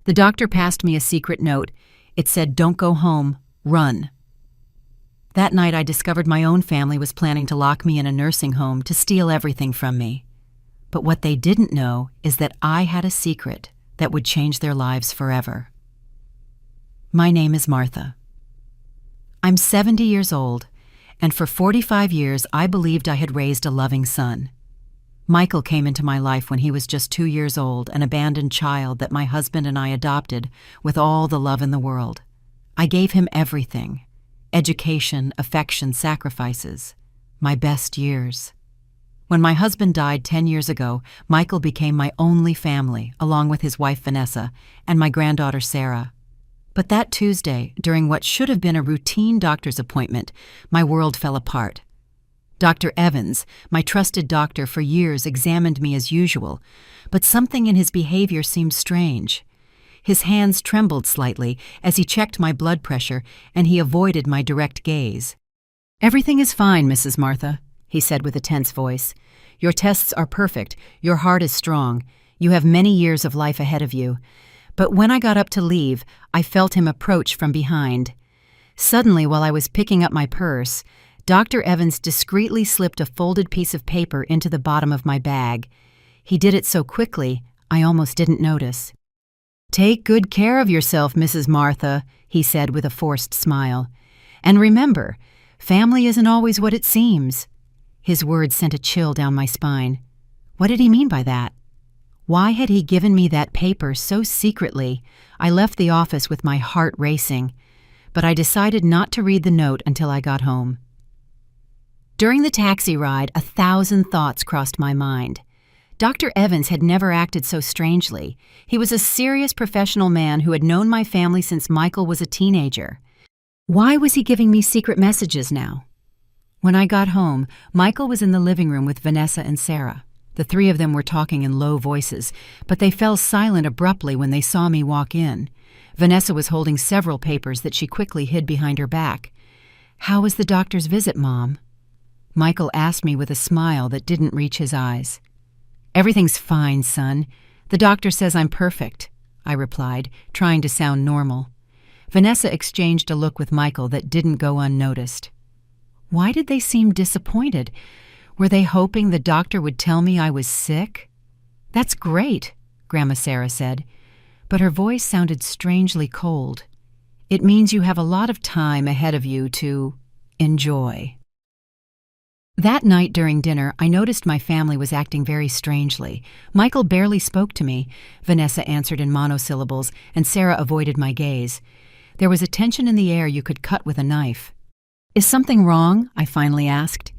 The doctor passed me a secret note. It said, "Don't go home, run." That night I discovered my own family was planning to lock me in a nursing home to steal everything from me. But what they didn't know is that I had a secret that would change their lives forever. My name is Martha. I'm 70 years old, and for 45 years I believed I had raised a loving son. Michael came into my life when he was just 2 years old, an abandoned child that my husband and I adopted with all the love in the world. I gave him everything: education, affection, sacrifices, my best years. When my husband died 10 years ago, Michael became my only family, along with his wife Vanessa and my granddaughter Sarah. But that Tuesday, during what should have been a routine doctor's appointment, my world fell apart. Dr. Evans, my trusted doctor for years, examined me as usual, but something in his behavior seemed strange. His hands trembled slightly as he checked my blood pressure, and he avoided my direct gaze. "Everything is fine, Mrs. Martha," he said with a tense voice. "Your tests are perfect. Your heart is strong. You have many years of life ahead of you." But when I got up to leave, I felt him approach from behind. Suddenly, while I was picking up my purse, Dr. Evans discreetly slipped a folded piece of paper into the bottom of my bag. He did it so quickly, I almost didn't notice. "Take good care of yourself, Mrs. Martha," he said with a forced smile. "And remember, family isn't always what it seems." His words sent a chill down my spine. What did he mean by that? Why had he given me that paper so secretly? I left the office with my heart racing, but I decided not to read the note until I got home. During the taxi ride, 1,000 thoughts crossed my mind. Dr. Evans had never acted so strangely. He was a serious professional man who had known my family since Michael was a teenager. Why was he giving me secret messages now? When I got home, Michael was in the living room with Vanessa and Sarah. The three of them were talking in low voices, but they fell silent abruptly when they saw me walk in. Vanessa was holding several papers that she quickly hid behind her back. "How was the doctor's visit, Mom?" Michael asked me with a smile that didn't reach his eyes. "Everything's fine, son. The doctor says I'm perfect," I replied, trying to sound normal. Vanessa exchanged a look with Michael that didn't go unnoticed. Why did they seem disappointed? Were they hoping the doctor would tell me I was sick? "That's great," Grandma Sarah said, but her voice sounded strangely cold. "It means you have a lot of time ahead of you to enjoy." That night during dinner, I noticed my family was acting very strangely. Michael barely spoke to me. Vanessa answered in monosyllables, and Sarah avoided my gaze. There was a tension in the air you could cut with a knife. "Is something wrong?" I finally asked.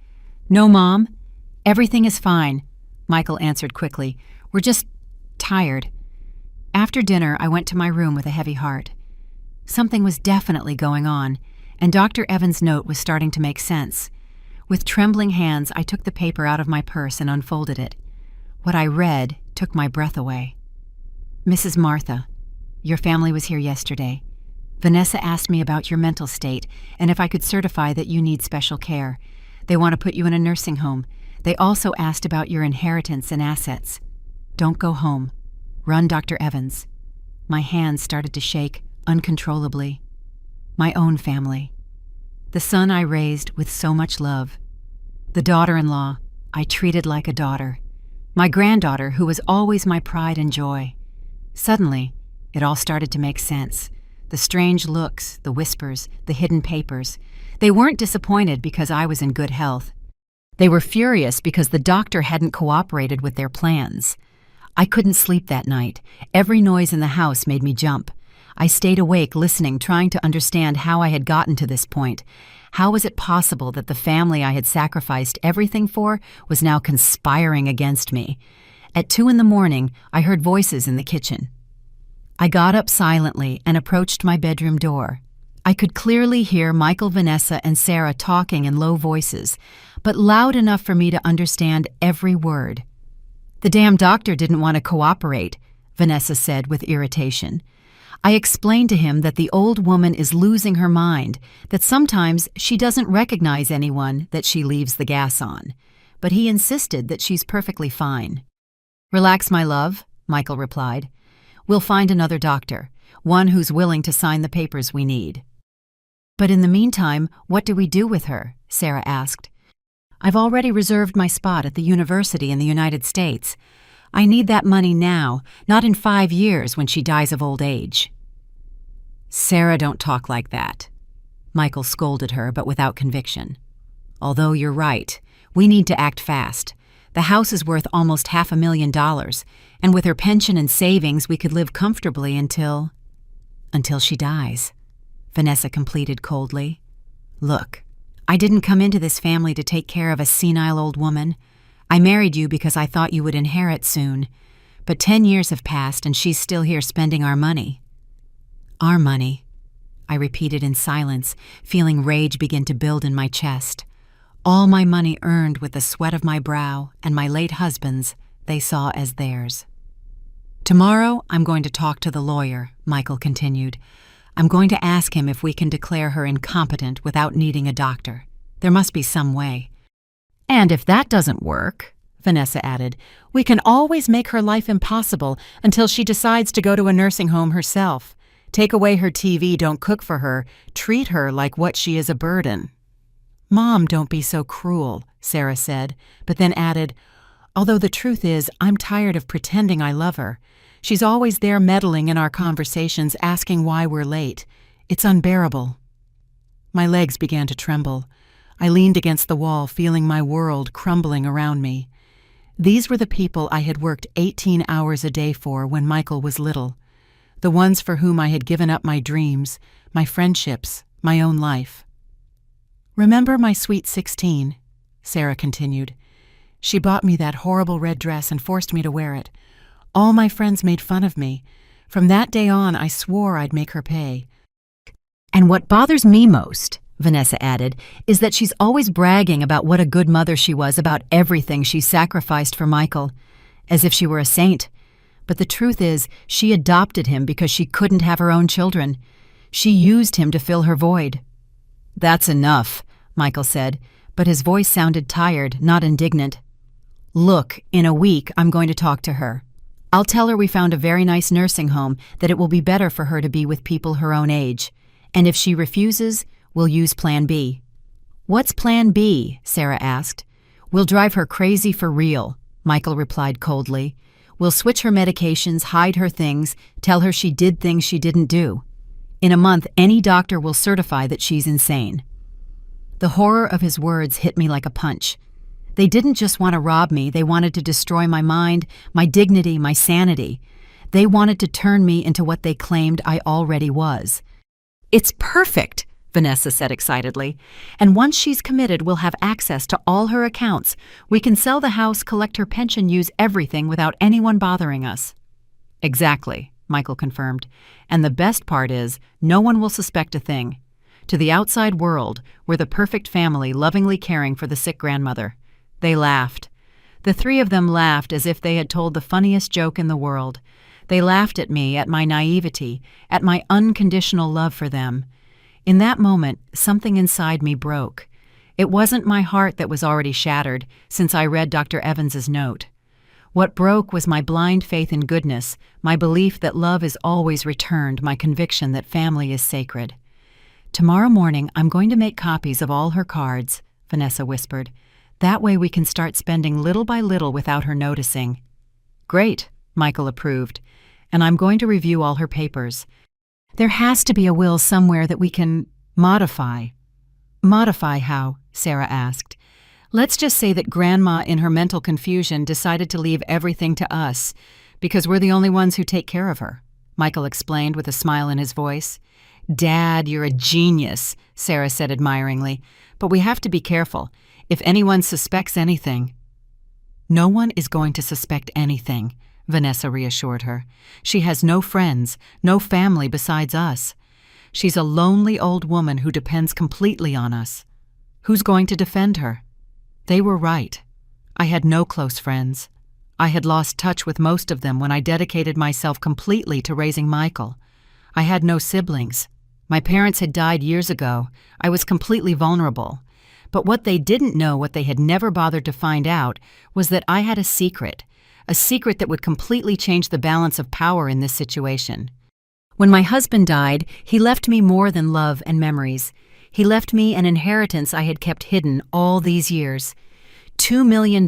"No, Mom. Everything is fine," Michael answered quickly. "We're just tired." After dinner, I went to my room with a heavy heart. Something was definitely going on, and Dr. Evans' note was starting to make sense. With trembling hands, I took the paper out of my purse and unfolded it. What I read took my breath away. "Mrs. Martha, your family was here yesterday. Vanessa asked me about your mental state and if I could certify that you need special care. They want to put you in a nursing home. They also asked about your inheritance and assets. Don't go home. Run, Dr. Evans." My hands started to shake uncontrollably. My own family. The son I raised with so much love. The daughter-in-law I treated like a daughter. My granddaughter, who was always my pride and joy. Suddenly, it all started to make sense. The strange looks, the whispers, the hidden papers. They weren't disappointed because I was in good health. They were furious because the doctor hadn't cooperated with their plans. I couldn't sleep that night. Every noise in the house made me jump. I stayed awake listening, trying to understand how I had gotten to this point. How was it possible that the family I had sacrificed everything for was now conspiring against me? At 2 a.m, I heard voices in the kitchen. I got up silently and approached my bedroom door. I could clearly hear Michael, Vanessa, and Sarah talking in low voices, but loud enough for me to understand every word. "The damn doctor didn't want to cooperate," Vanessa said with irritation. I explained to him that the old woman is losing her mind, that sometimes she doesn't recognize anyone that she leaves the gas on. But he insisted that she's perfectly fine. "Relax, my love," Michael replied. We'll find another doctor, one who's willing to sign the papers we need." "But in the meantime, what do we do with her?" Sarah asked. "I've already reserved my spot at the university in the United States. I need that money now, not in 5 years when she dies of old age." "Sarah, don't talk like that." Michael scolded her, but without conviction. "Although you're right, we need to act fast. The house is worth almost $500,000, and with her pension and savings we could live comfortably until she dies," Vanessa completed coldly. "Look, I didn't come into this family to take care of a senile old woman. I married you because I thought you would inherit soon. But 10 years have passed and she's still here spending our money." "Our money," I repeated in silence, feeling rage begin to build in my chest. All my money earned with the sweat of my brow and my late husband's they saw as theirs. "Tomorrow I'm going to talk to the lawyer," Michael continued. "I'm going to ask him if we can declare her incompetent without needing a doctor. There must be some way. And if that doesn't work," Vanessa added, "we can always make her life impossible until she decides to go to a nursing home herself. Take away her TV, don't cook for her, treat her like what she is, a burden." "Mom, don't be so cruel," Sarah said, but then added, "Although the truth is, I'm tired of pretending I love her. She's always there meddling in our conversations, asking why we're late. It's unbearable." My legs began to tremble. I leaned against the wall, feeling my world crumbling around me. These were the people I had worked 18 hours a day for when Michael was little. The ones for whom I had given up my dreams, my friendships, my own life. "Remember my sweet 16, Sarah continued. "She bought me that horrible red dress and forced me to wear it. All my friends made fun of me. From that day on, I swore I'd make her pay. And what bothers me most," Vanessa added, "is that she's always bragging about what a good mother she was, about everything she sacrificed for Michael, as if she were a saint. But the truth is, she adopted him because she couldn't have her own children. She used him to fill her void." "That's enough," Michael said, but his voice sounded tired, not indignant. "Look, in a week I'm going to talk to her. I'll tell her we found a very nice nursing home, that it will be better for her to be with people her own age. And if she refuses, we'll use Plan B." "What's Plan B?" Sarah asked. "We'll drive her crazy for real," Michael replied coldly. "We'll switch her medications, hide her things, tell her she did things she didn't do. In a month, any doctor will certify that she's insane." The horror of his words hit me like a punch. They didn't just want to rob me, they wanted to destroy my mind, my dignity, my sanity. They wanted to turn me into what they claimed I already was. "It's perfect," Vanessa said excitedly. "And once she's committed, we'll have access to all her accounts. We can sell the house, collect her pension, use everything without anyone bothering us." "Exactly," Michael confirmed. "And the best part is, no one will suspect a thing. To the outside world, we're the perfect family lovingly caring for the sick grandmother." They laughed. The three of them laughed as if they had told the funniest joke in the world. They laughed at me, at my naivety, at my unconditional love for them. In that moment, something inside me broke. It wasn't my heart that was already shattered, since I read Dr. Evans's note. What broke was my blind faith in goodness, my belief that love is always returned, my conviction that family is sacred. "Tomorrow morning, I'm going to make copies of all her cards," Vanessa whispered. "That way we can start spending little by little without her noticing." "Great," Michael approved. "And I'm going to review all her papers. There has to be a will somewhere that we can modify." "Modify how?" Sarah asked. "Let's just say that Grandma, in her mental confusion, decided to leave everything to us, because we're the only ones who take care of her," Michael explained with a smile in his voice. "Dad, you're a genius," Sarah said admiringly. "But we have to be careful. If anyone suspects anything—" "No one is going to suspect anything," Vanessa reassured her. "She has no friends, no family besides us. She's a lonely old woman who depends completely on us. Who's going to defend her?" They were right. I had no close friends. I had lost touch with most of them when I dedicated myself completely to raising Michael. I had no siblings. My parents had died years ago. I was completely vulnerable. But what they didn't know, what they had never bothered to find out, was that I had a secret a secret that would completely change the balance of power in this situation. When my husband died, he left me more than love and memories. He left me an inheritance I had kept hidden all these years. $2 million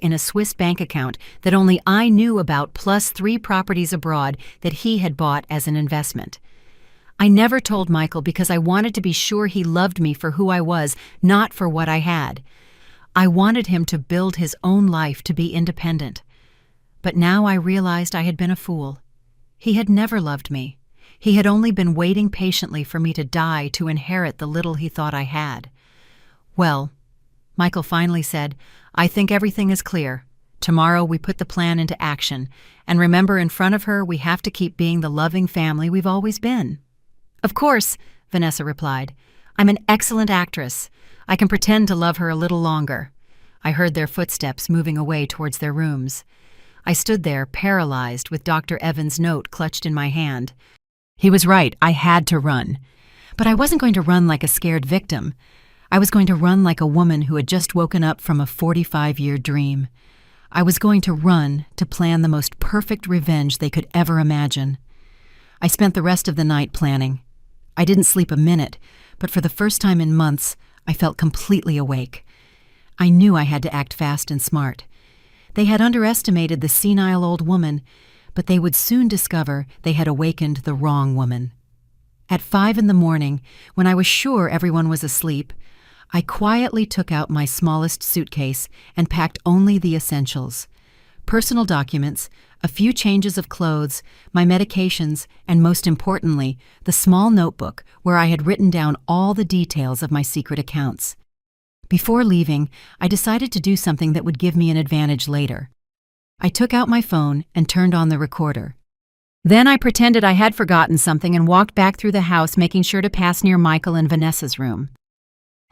in a Swiss bank account that only I knew about, plus 3 properties abroad that he had bought as an investment. I never told Michael because I wanted to be sure he loved me for who I was, not for what I had. I wanted him to build his own life to be independent. But now I realized I had been a fool. He had never loved me. He had only been waiting patiently for me to die to inherit the little he thought I had. Well, Michael finally said, "I think everything is clear. Tomorrow we put the plan into action, and remember, in front of her we have to keep being the loving family we've always been." "Of course," Vanessa replied. "I'm an excellent actress. I can pretend to love her a little longer." I heard their footsteps moving away towards their rooms. I stood there, paralyzed, with Dr. Evans' note clutched in my hand. He was right, I had to run. But I wasn't going to run like a scared victim. I was going to run like a woman who had just woken up from a 45-year dream. I was going to run to plan the most perfect revenge they could ever imagine. I spent the rest of the night planning. I didn't sleep a minute, but for the first time in months, I felt completely awake. I knew I had to act fast and smart. They had underestimated the senile old woman, but they would soon discover they had awakened the wrong woman. At 5 a.m, when I was sure everyone was asleep, I quietly took out my smallest suitcase and packed only the essentials: personal documents, a few changes of clothes, my medications, and most importantly, the small notebook where I had written down all the details of my secret accounts. Before leaving, I decided to do something that would give me an advantage later. I took out my phone and turned on the recorder. Then I pretended I had forgotten something and walked back through the house, making sure to pass near Michael and Vanessa's room.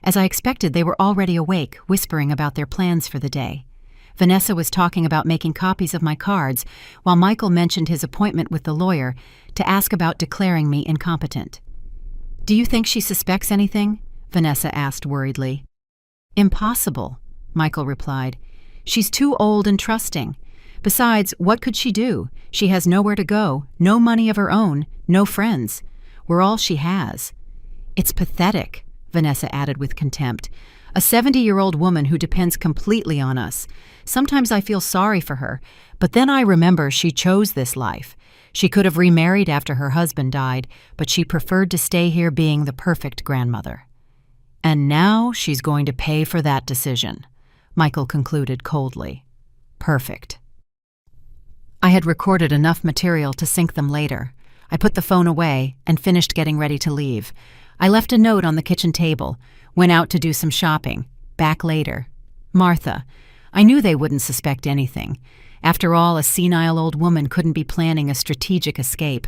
As I expected, they were already awake, whispering about their plans for the day. Vanessa was talking about making copies of my cards, while Michael mentioned his appointment with the lawyer to ask about declaring me incompetent. "Do you think she suspects anything?" Vanessa asked worriedly. "Impossible," Michael replied. "She's too old and trusting. Besides, what could she do? She has nowhere to go, no money of her own, no friends. We're all she has." "It's pathetic," Vanessa added with contempt. "A 70-year-old woman who depends completely on us. Sometimes I feel sorry for her, but then I remember she chose this life. She could have remarried after her husband died, but she preferred to stay here being the perfect grandmother. And now she's going to pay for that decision," Michael concluded coldly. "Perfect." I had recorded enough material to sync them later. I put the phone away and finished getting ready to leave. I left a note on the kitchen table, went out to do some shopping, back later. Martha. I knew they wouldn't suspect anything. After all, a senile old woman couldn't be planning a strategic escape.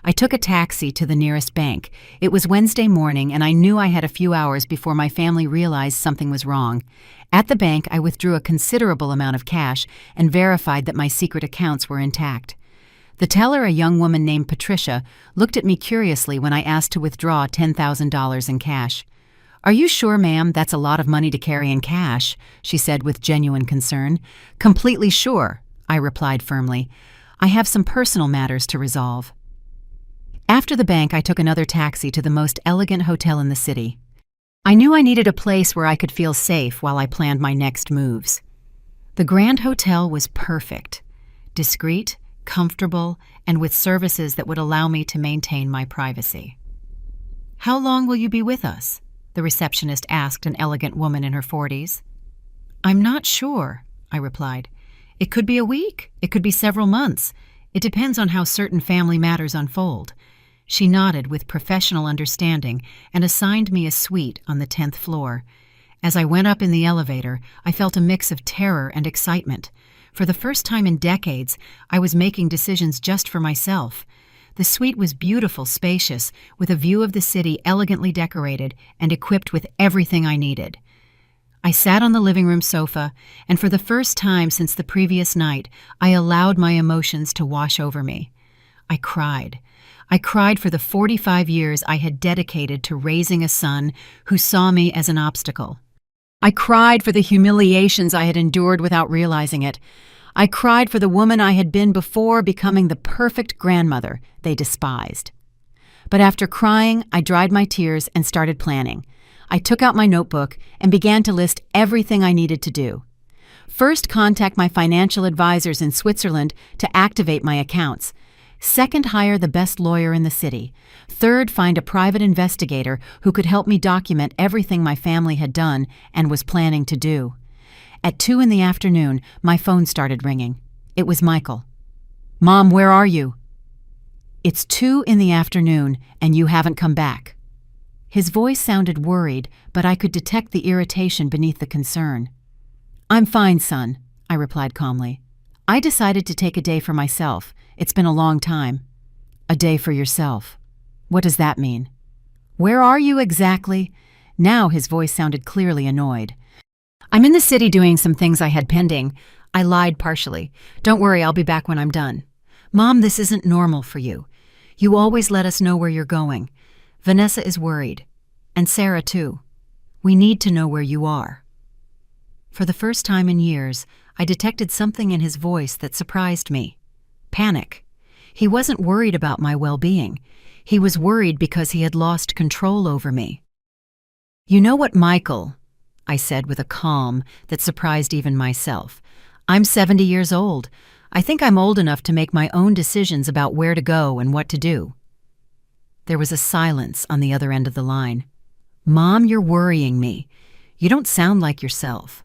I took a taxi to the nearest bank. It was Wednesday morning, and I knew I had a few hours before my family realized something was wrong. At the bank, I withdrew a considerable amount of cash and verified that my secret accounts were intact. The teller, a young woman named Patricia, looked at me curiously when I asked to withdraw $10,000 in cash. "Are you sure, ma'am, that's a lot of money to carry in cash?" she said with genuine concern. "Completely sure," I replied firmly. "I have some personal matters to resolve." After the bank, I took another taxi to the most elegant hotel in the city. I knew I needed a place where I could feel safe while I planned my next moves. The Grand Hotel was perfect, discreet, comfortable, and with services that would allow me to maintain my privacy. "How long will you be with us?" the receptionist asked an elegant woman in her 40s. "I'm not sure," I replied. "It could be a week. It could be several months. It depends on how certain family matters unfold." She nodded with professional understanding and assigned me a suite on the 10th floor. As I went up in the elevator, I felt a mix of terror and excitement. For the first time in decades, I was making decisions just for myself. The suite was beautiful, spacious, with a view of the city, elegantly decorated and equipped with everything I needed. I sat on the living room sofa, and for the first time since the previous night, I allowed my emotions to wash over me. I cried. I cried for the 45 years I had dedicated to raising a son who saw me as an obstacle. I cried for the humiliations I had endured without realizing it. I cried for the woman I had been before becoming the perfect grandmother they despised. But after crying, I dried my tears and started planning. I took out my notebook and began to list everything I needed to do. First, contact my financial advisors in Switzerland to activate my accounts. Second, hire the best lawyer in the city. Third, find a private investigator who could help me document everything my family had done and was planning to do. At 2 in the afternoon, my phone started ringing. It was Michael. "Mom, where are you?" "It's 2 in the afternoon, and you haven't come back." His voice sounded worried, but I could detect the irritation beneath the concern. "I'm fine, son," I replied calmly. "I decided to take a day for myself. It's been a long time." "A day for yourself? What does that mean?" "Where are you exactly?" Now his voice sounded clearly annoyed. "I'm in the city doing some things I had pending." I lied partially. "Don't worry, I'll be back when I'm done." "Mom, this isn't normal for you. You always let us know where you're going. Vanessa is worried. And Sarah, too. We need to know where you are." For the first time in years, I detected something in his voice that surprised me. Panic. He wasn't worried about my well-being. He was worried because he had lost control over me. "You know what, Michael," I said with a calm that surprised even myself. "I'm 70 years old. I think I'm old enough to make my own decisions about where to go and what to do." There was a silence on the other end of the line. "Mom, you're worrying me. You don't sound like yourself."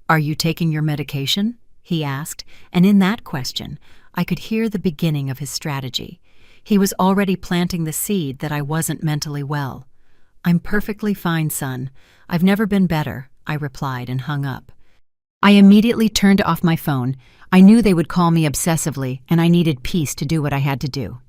"Are you taking your medication?" he asked, and in that question, I could hear the beginning of his strategy. He was already planting the seed that I wasn't mentally well. "I'm perfectly fine, son. I've never been better," I replied and hung up. I immediately turned off my phone. I knew they would call me obsessively, and I needed peace to do what I had to do.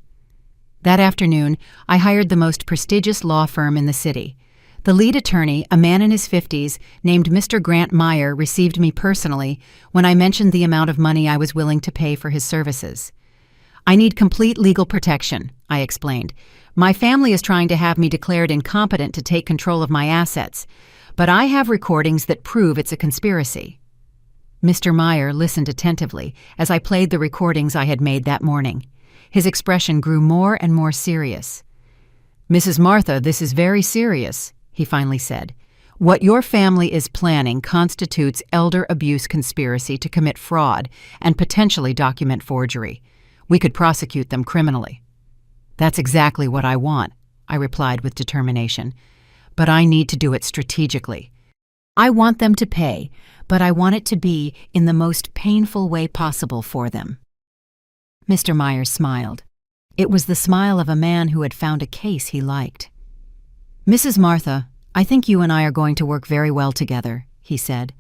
That afternoon, I hired the most prestigious law firm in the city. The lead attorney, a man in his 50s, named Mr. Grant Meyer, received me personally when I mentioned the amount of money I was willing to pay for his services. "I need complete legal protection," I explained. "My family is trying to have me declared incompetent to take control of my assets, but I have recordings that prove it's a conspiracy." Mr. Meyer listened attentively as I played the recordings I had made that morning. His expression grew more and more serious. "Mrs. Martha, this is very serious," he finally said. "What your family is planning constitutes elder abuse conspiracy to commit fraud and potentially document forgery. We could prosecute them criminally." "That's exactly what I want," I replied with determination. "But I need to do it strategically. I want them to pay, but I want it to be in the most painful way possible for them." Mr. Myers smiled. It was the smile of a man who had found a case he liked. "Mrs. Martha, I think you and I are going to work very well together," he said.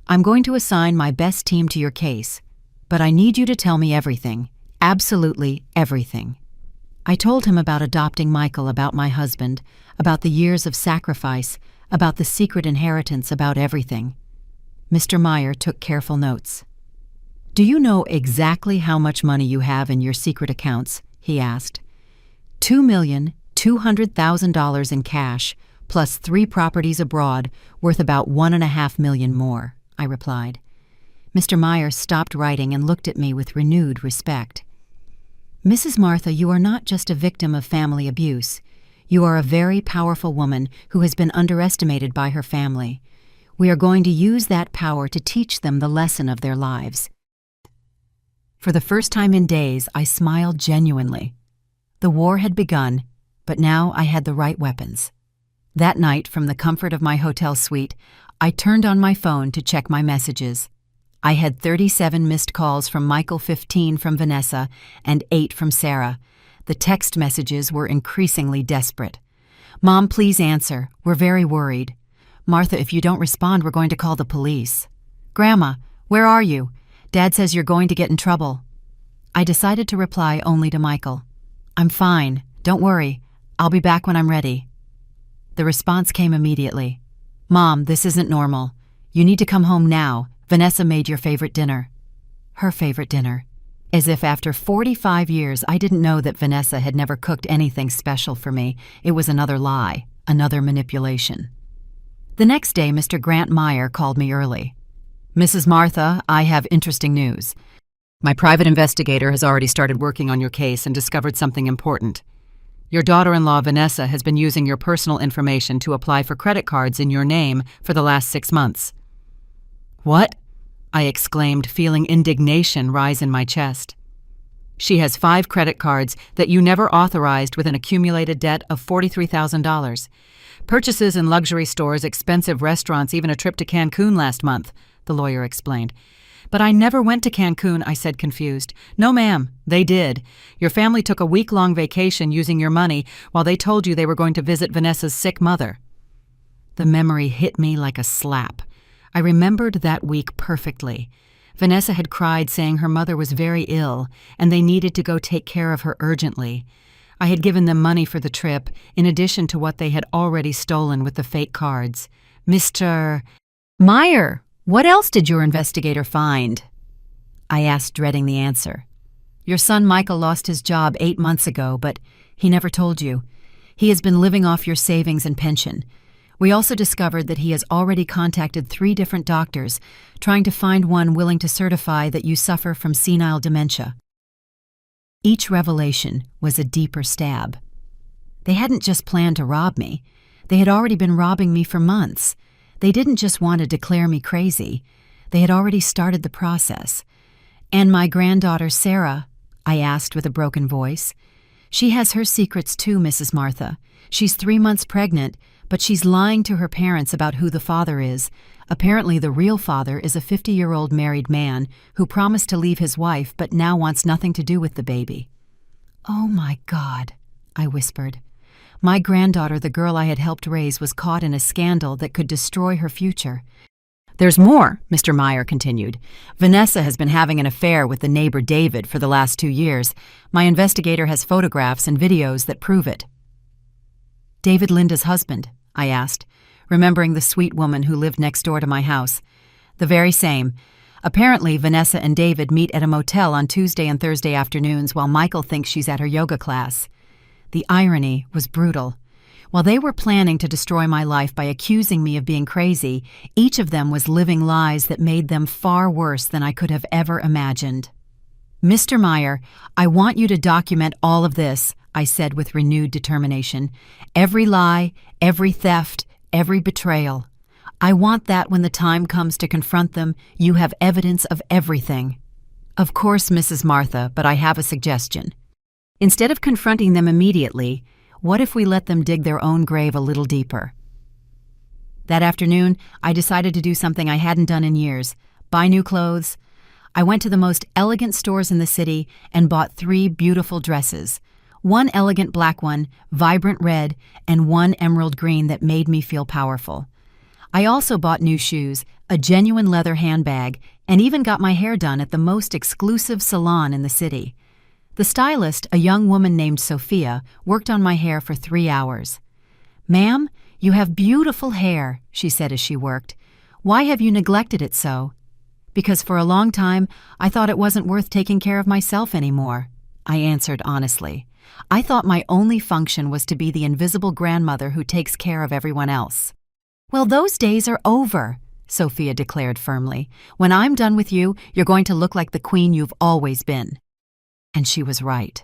"I'm going to assign my best team to your case, but I need you to tell me everything, absolutely everything." I told him about adopting Michael, about my husband, about the years of sacrifice, about the secret inheritance, about everything. Mr. Meyer took careful notes. "Do you know exactly how much money you have in your secret accounts?" he asked. $2,200,000 in cash, plus 3 properties abroad, worth about $1.5 million more, I replied. Mr. Meyer stopped writing and looked at me with renewed respect. "Mrs. Martha, you are not just a victim of family abuse. You are a very powerful woman who has been underestimated by her family. We are going to use that power to teach them the lesson of their lives." For the first time in days, I smiled genuinely. The war had begun, but now I had the right weapons. That night, from the comfort of my hotel suite, I turned on my phone to check my messages. I had 37 missed calls from Michael, 15 from Vanessa, and 8 from Sarah. The text messages were increasingly desperate. "Mom, please answer. We're very worried." "Martha, if you don't respond, we're going to call the police." "Grandma, where are you? Dad says you're going to get in trouble." I decided to reply only to Michael. "I'm fine. Don't worry. I'll be back when I'm ready." The response came immediately. "Mom, this isn't normal. You need to come home now. Vanessa made your favorite dinner." Her favorite dinner. As if after 45 years I didn't know that Vanessa had never cooked anything special for me. It was another lie, another manipulation. The next day, Mr. Grant Meyer called me early. Mrs. Martha, I have interesting news. My private investigator has already started working on your case and discovered something important. Your daughter-in-law, Vanessa, has been using your personal information to apply for credit cards in your name for the last 6 months. What? I exclaimed, feeling indignation rise in my chest. She has 5 credit cards that you never authorized with an accumulated debt of $43,000. Purchases in luxury stores, expensive restaurants, even a trip to Cancun last month, the lawyer explained. But I never went to Cancun, I said, confused. No, ma'am, they did. Your family took a week-long vacation using your money while they told you they were going to visit Vanessa's sick mother. The memory hit me like a slap. I remembered that week perfectly. Vanessa had cried, saying her mother was very ill and they needed to go take care of her urgently. I had given them money for the trip, in addition to what they had already stolen with the fake cards. Mr. Meyer, what else did your investigator find? I asked, dreading the answer. Your son Michael lost his job 8 months ago, but he never told you. He has been living off your savings and pension. We also discovered that he has already contacted 3 different doctors, trying to find one willing to certify that you suffer from senile dementia. Each revelation was a deeper stab. They hadn't just planned to rob me. They had already been robbing me for months. They didn't just want to declare me crazy. They had already started the process. And my granddaughter, Sarah, I asked with a broken voice. She has her secrets too, Mrs. Martha. She's 3 months pregnant, but she's lying to her parents about who the father is. Apparently, the real father is a 50-year-old married man who promised to leave his wife but now wants nothing to do with the baby. Oh, my God, I whispered. My granddaughter, the girl I had helped raise, was caught in a scandal that could destroy her future. There's more, Mr. Meyer continued. Vanessa has been having an affair with the neighbor David for the last 2 years. My investigator has photographs and videos that prove it. David Linda's husband, I asked, remembering the sweet woman who lived next door to my house. The very same. Apparently, Vanessa and David meet at a motel on Tuesday and Thursday afternoons while Michael thinks she's at her yoga class. The irony was brutal. While they were planning to destroy my life by accusing me of being crazy, each of them was living lies that made them far worse than I could have ever imagined. Mr. Meyer, I want you to document all of this, I said with renewed determination. Every lie, every theft, every betrayal. I want that when the time comes to confront them, you have evidence of everything. Of course, Mrs. Martha, but I have a suggestion. Instead of confronting them immediately, what if we let them dig their own grave a little deeper? That afternoon, I decided to do something I hadn't done in years, buy new clothes. I went to the most elegant stores in the city and bought 3 beautiful dresses. 1 elegant black one, vibrant red, and 1 emerald green that made me feel powerful. I also bought new shoes, a genuine leather handbag, and even got my hair done at the most exclusive salon in the city. The stylist, a young woman named Sophia, worked on my hair for 3 hours. "Ma'am, you have beautiful hair," she said as she worked. "Why have you neglected it so?" "Because for a long time, I thought it wasn't worth taking care of myself anymore," I answered honestly. I thought my only function was to be the invisible grandmother who takes care of everyone else. "Well, those days are over," Sophia declared firmly. "When I'm done with you, you're going to look like the queen you've always been." And she was right.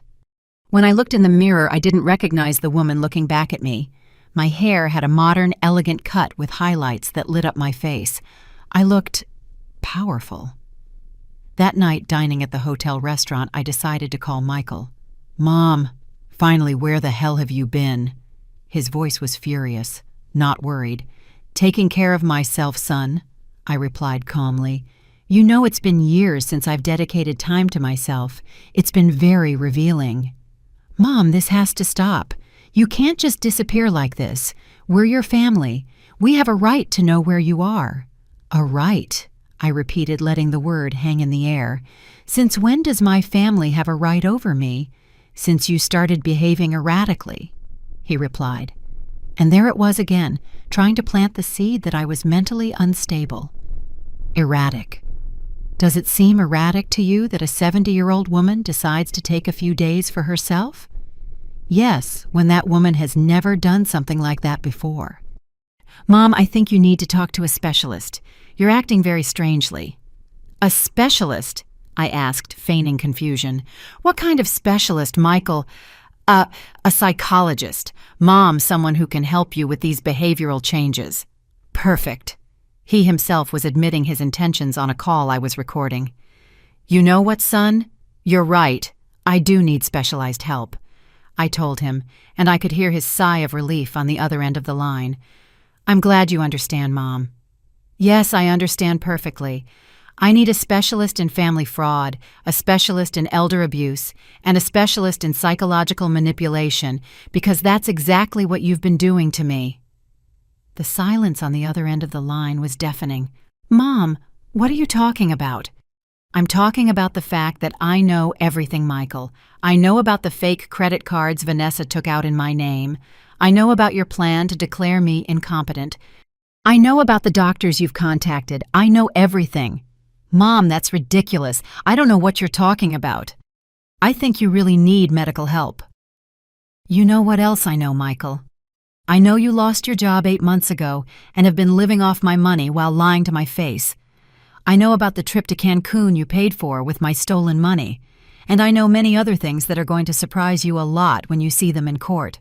When I looked in the mirror, I didn't recognize the woman looking back at me. My hair had a modern, elegant cut with highlights that lit up my face. I looked powerful. That night, dining at the hotel restaurant, I decided to call Michael. "Mom, finally, where the hell have you been?" His voice was furious, not worried. "Taking care of myself, son," I replied calmly. "You know it's been years since I've dedicated time to myself. It's been very revealing." "Mom, this has to stop. You can't just disappear like this. We're your family. We have a right to know where you are." "A right," I repeated, letting the word hang in the air. "Since when does my family have a right over me?" "Since you started behaving erratically," he replied. And there it was again, trying to plant the seed that I was mentally unstable. Erratic. Does it seem erratic to you that a 70-year-old woman decides to take a few days for herself? Yes, when that woman has never done something like that before. "Mom, I think you need to talk to a specialist. You're acting very strangely." "A specialist?" I asked, feigning confusion. "What kind of specialist, Michael?" A psychologist. Mom, someone who can help you with these behavioral changes." "Perfect." He himself was admitting his intentions on a call I was recording. "You know what, son? You're right. I do need specialized help," I told him, and I could hear his sigh of relief on the other end of the line. "I'm glad you understand, Mom." "Yes, I understand perfectly. I need a specialist in family fraud, a specialist in elder abuse, and a specialist in psychological manipulation, because that's exactly what you've been doing to me." The silence on the other end of the line was deafening. "Mom, what are you talking about?" "I'm talking about the fact that I know everything, Michael. I know about the fake credit cards Vanessa took out in my name. I know about your plan to declare me incompetent. I know about the doctors you've contacted. I know everything." "Mom, that's ridiculous. I don't know what you're talking about." "I think you really need medical help." "You know what else I know, Michael? I know you lost your job 8 months ago and have been living off my money while lying to my face. I know about the trip to Cancun you paid for with my stolen money. And I know many other things that are going to surprise you a lot when you see them in court."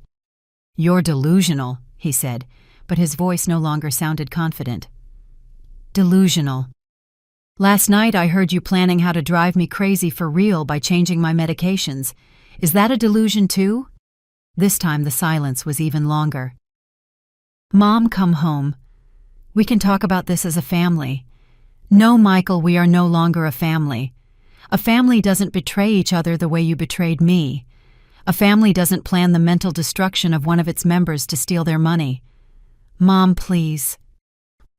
"You're delusional," he said, but his voice no longer sounded confident. "Delusional. Last night I heard you planning how to drive me crazy for real by changing my medications. Is that a delusion too?" This time the silence was even longer. "Mom, come home. We can talk about this as a family." "No, Michael, we are no longer a family. A family doesn't betray each other the way you betrayed me. A family doesn't plan the mental destruction of one of its members to steal their money. Mom, please."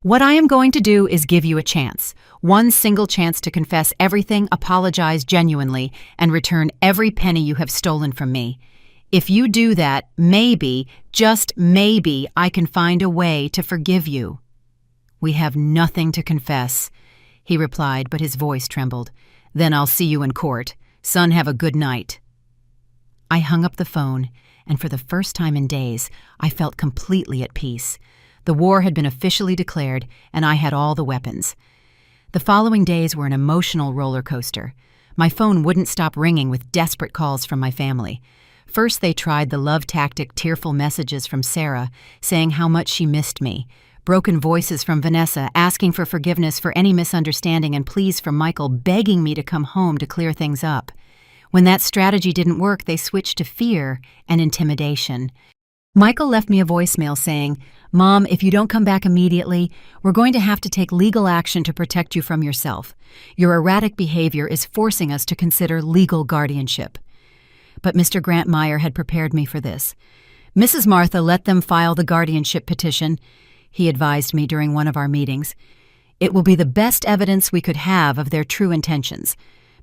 "What I am going to do is give you a chance. One single chance to confess everything, apologize genuinely, and return every penny you have stolen from me. If you do that, maybe, just maybe, I can find a way to forgive you." "We have nothing to confess," he replied, but his voice trembled. "Then I'll see you in court. Son, have a good night." I hung up the phone, and for the first time in days, I felt completely at peace. The war had been officially declared, and I had all the weapons. The following days were an emotional roller coaster. My phone wouldn't stop ringing with desperate calls from my family. First, they tried the love tactic tearful messages from Sarah, saying how much she missed me. Broken voices from Vanessa asking for forgiveness for any misunderstanding, and pleas from Michael begging me to come home to clear things up. When that strategy didn't work, they switched to fear and intimidation. Michael left me a voicemail saying, "Mom, if you don't come back immediately, we're going to have to take legal action to protect you from yourself. Your erratic behavior is forcing us to consider legal guardianship." But Mr. Grant Meyer had prepared me for this. "Mrs. Martha, let them file the guardianship petition," he advised me during one of our meetings. "It will be the best evidence we could have of their true intentions.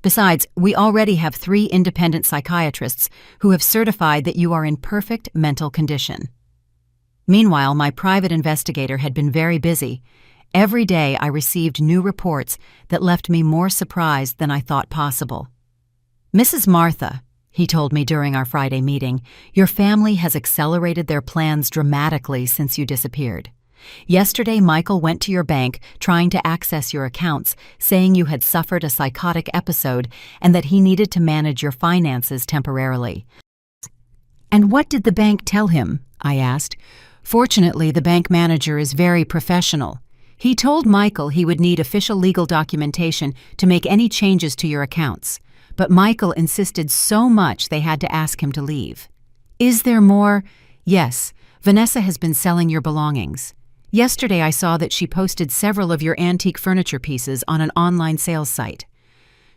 Besides, we already have 3 independent psychiatrists who have certified that you are in perfect mental condition." Meanwhile, my private investigator had been very busy. Every day I received new reports that left me more surprised than I thought possible. "Mrs. Martha," he told me during our Friday meeting, "your family has accelerated their plans dramatically since you disappeared. Yesterday, Michael went to your bank trying to access your accounts, saying you had suffered a psychotic episode and that he needed to manage your finances temporarily." "And what did the bank tell him?" I asked. "Fortunately, the bank manager is very professional. He told Michael he would need official legal documentation to make any changes to your accounts. But Michael insisted so much they had to ask him to leave." "Is there more?" "Yes. Vanessa has been selling your belongings. Yesterday I saw that she posted several of your antique furniture pieces on an online sales site.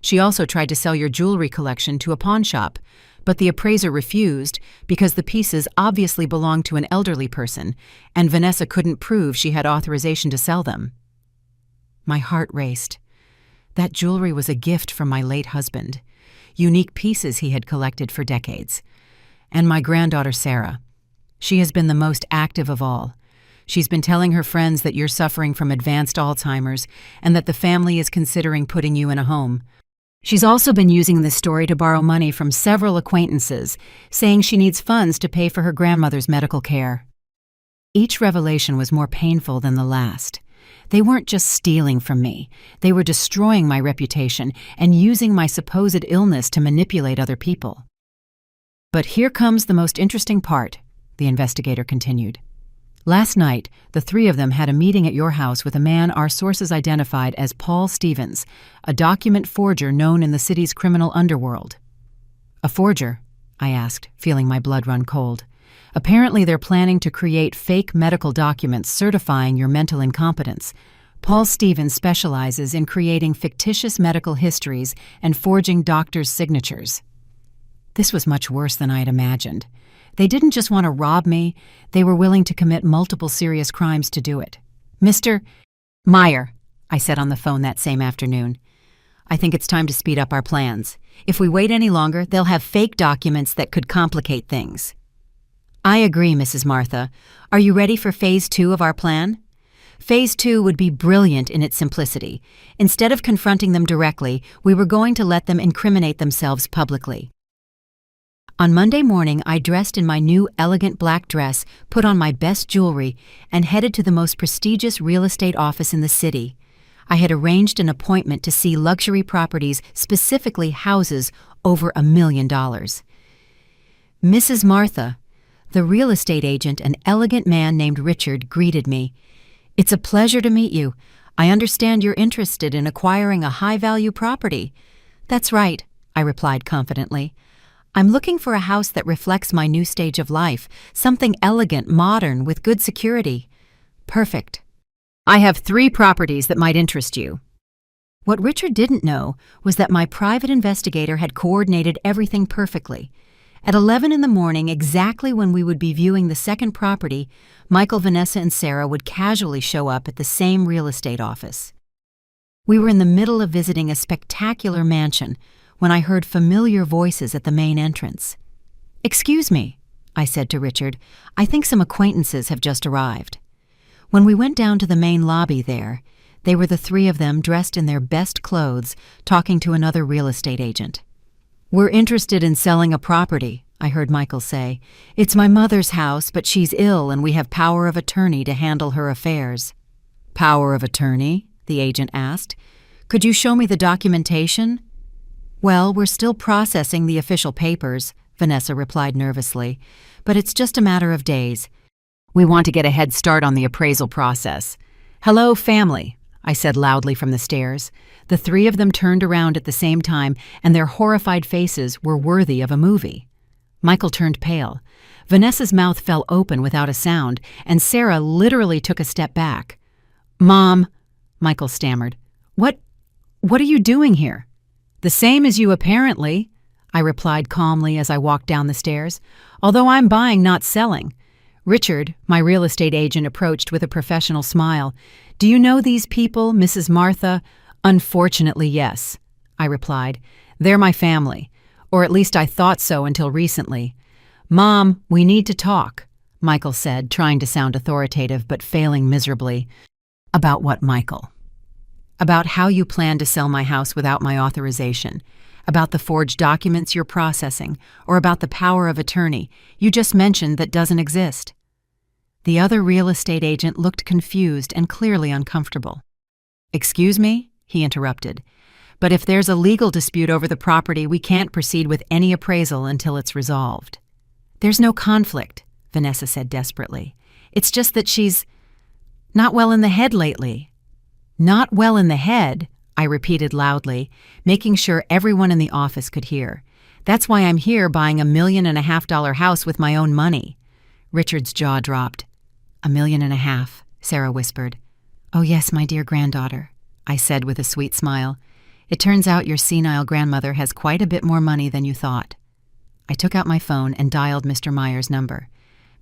She also tried to sell your jewelry collection to a pawn shop, but the appraiser refused because the pieces obviously belonged to an elderly person, and Vanessa couldn't prove she had authorization to sell them." My heart raced. That jewelry was a gift from my late husband, unique pieces he had collected for decades. And my granddaughter Sarah. She has been the most active of all. She's been telling her friends that you're suffering from advanced Alzheimer's and that the family is considering putting you in a home. She's also been using this story to borrow money from several acquaintances, saying she needs funds to pay for her grandmother's medical care. Each revelation was more painful than the last. They weren't just stealing from me. They were destroying my reputation and using my supposed illness to manipulate other people. But here comes the most interesting part, the investigator continued. Last night, the three of them had a meeting at your house with a man our sources identified as Paul Stevens, a document forger known in the city's criminal underworld. A forger? I asked, feeling my blood run cold. Apparently they're planning to create fake medical documents certifying your mental incompetence. Paul Stevens specializes in creating fictitious medical histories and forging doctors' signatures. This was much worse than I had imagined. They didn't just want to rob me, they were willing to commit multiple serious crimes to do it. Mr. Meyer, I said on the phone that same afternoon, I think it's time to speed up our plans. If we wait any longer, they'll have fake documents that could complicate things. I agree, Mrs. Martha. Are you ready for Phase 2 of our plan? Phase 2 would be brilliant in its simplicity. Instead of confronting them directly, we were going to let them incriminate themselves publicly. On Monday morning, I dressed in my new elegant black dress, put on my best jewelry, and headed to the most prestigious real estate office in the city. I had arranged an appointment to see luxury properties, specifically houses over $1 million. Mrs. Martha, the real estate agent, an elegant man named Richard, greeted me. It's a pleasure to meet you. I understand you're interested in acquiring a high-value property. That's right, I replied confidently. I'm looking for a house that reflects my new stage of life, something elegant, modern, with good security. Perfect. I have 3 properties that might interest you. What Richard didn't know was that my private investigator had coordinated everything perfectly. At 11 in the morning, exactly when we would be viewing the second property, Michael, Vanessa, and Sarah would casually show up at the same real estate office. We were in the middle of visiting a spectacular mansion when I heard familiar voices at the main entrance. Excuse me, I said to Richard. I think some acquaintances have just arrived. When we went down to the main lobby there, they were the 3 of them dressed in their best clothes, talking to another real estate agent. We're interested in selling a property, I heard Michael say. It's my mother's house, but she's ill and we have power of attorney to handle her affairs. Power of attorney? The agent asked. Could you show me the documentation? Well, we're still processing the official papers, Vanessa replied nervously, but it's just a matter of days. We want to get a head start on the appraisal process. Hello, family, I said loudly from the stairs. The 3 of them turned around at the same time, and their horrified faces were worthy of a movie. Michael turned pale. Vanessa's mouth fell open without a sound, and Sarah literally took a step back. Mom, Michael stammered. What are you doing here? The same as you, apparently, I replied calmly as I walked down the stairs, although I'm buying, not selling. Richard, my real estate agent, approached with a professional smile. Do you know these people, Mrs. Martha? Unfortunately, yes, I replied. They're my family, or at least I thought so until recently. Mom, we need to talk, Michael said, trying to sound authoritative but failing miserably. About what, Michael? About how you plan to sell my house without my authorization, about the forged documents you're processing, or about the power of attorney you just mentioned that doesn't exist. The other real estate agent looked confused and clearly uncomfortable. Excuse me? He interrupted. But if there's a legal dispute over the property, we can't proceed with any appraisal until it's resolved. There's no conflict, Vanessa said desperately. It's just that she's not well in the head lately. Not well in the head, I repeated loudly, making sure everyone in the office could hear. That's why I'm here buying $1.5 million house with my own money. Richard's jaw dropped. $1.5 million, Sarah whispered. Oh yes, my dear granddaughter, I said with a sweet smile. It turns out your senile grandmother has quite a bit more money than you thought. I took out my phone and dialed Mr. Meyer's number.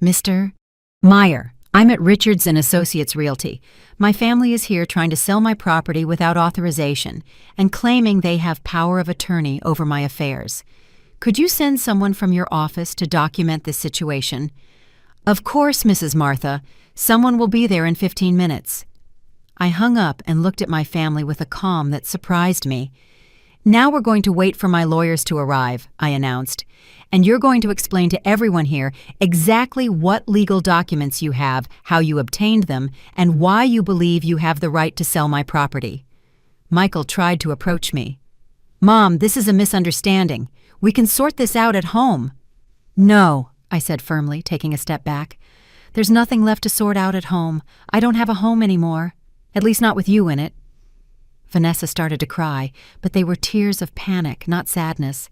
Mr. Meyer, I'm at Richards & Associates Realty. My family is here trying to sell my property without authorization and claiming they have power of attorney over my affairs. Could you send someone from your office to document this situation? Of course, Mrs. Martha. Someone will be there in 15 minutes. I hung up and looked at my family with a calm that surprised me. Now we're going to wait for my lawyers to arrive, I announced, and you're going to explain to everyone here exactly what legal documents you have, how you obtained them, and why you believe you have the right to sell my property. Michael tried to approach me. Mom, this is a misunderstanding. We can sort this out at home. No, I said firmly, taking a step back. There's nothing left to sort out at home. I don't have a home anymore. At least not with you in it. Vanessa started to cry, but they were tears of panic, not sadness.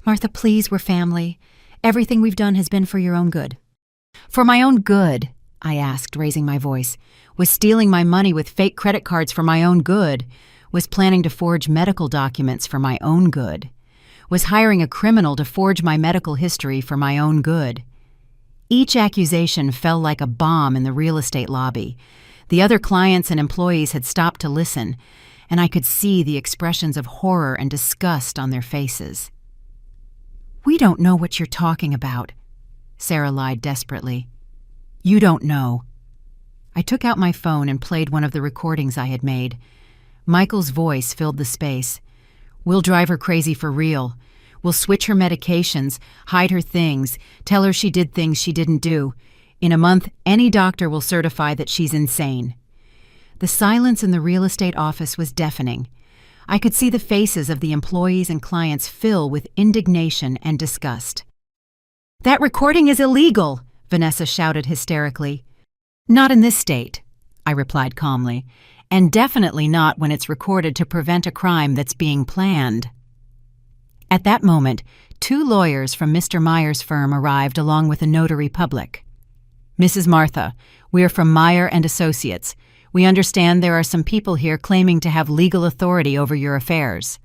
Martha, please, we're family. Everything we've done has been for your own good. For my own good, I asked, raising my voice. Was stealing my money with fake credit cards for my own good? Was planning to forge medical documents for my own good? Was hiring a criminal to forge my medical history for my own good? Each accusation fell like a bomb in the real estate lobby. The other clients and employees had stopped to listen, and I could see the expressions of horror and disgust on their faces. We don't know what you're talking about, Sarah lied desperately. You don't know. I took out my phone and played one of the recordings I had made. Michael's voice filled the space. We'll drive her crazy for real. We'll switch her medications, hide her things, tell her she did things she didn't do. In a month, any doctor will certify that she's insane. The silence in the real estate office was deafening. I could see the faces of the employees and clients fill with indignation and disgust. That recording is illegal, Vanessa shouted hysterically. Not in this state, I replied calmly, and definitely not when it's recorded to prevent a crime that's being planned. At that moment, 2 lawyers from Mr. Meyer's firm arrived along with a notary public. Mrs. Martha, we are from Meyer and Associates. We understand there are some people here claiming to have legal authority over your affairs.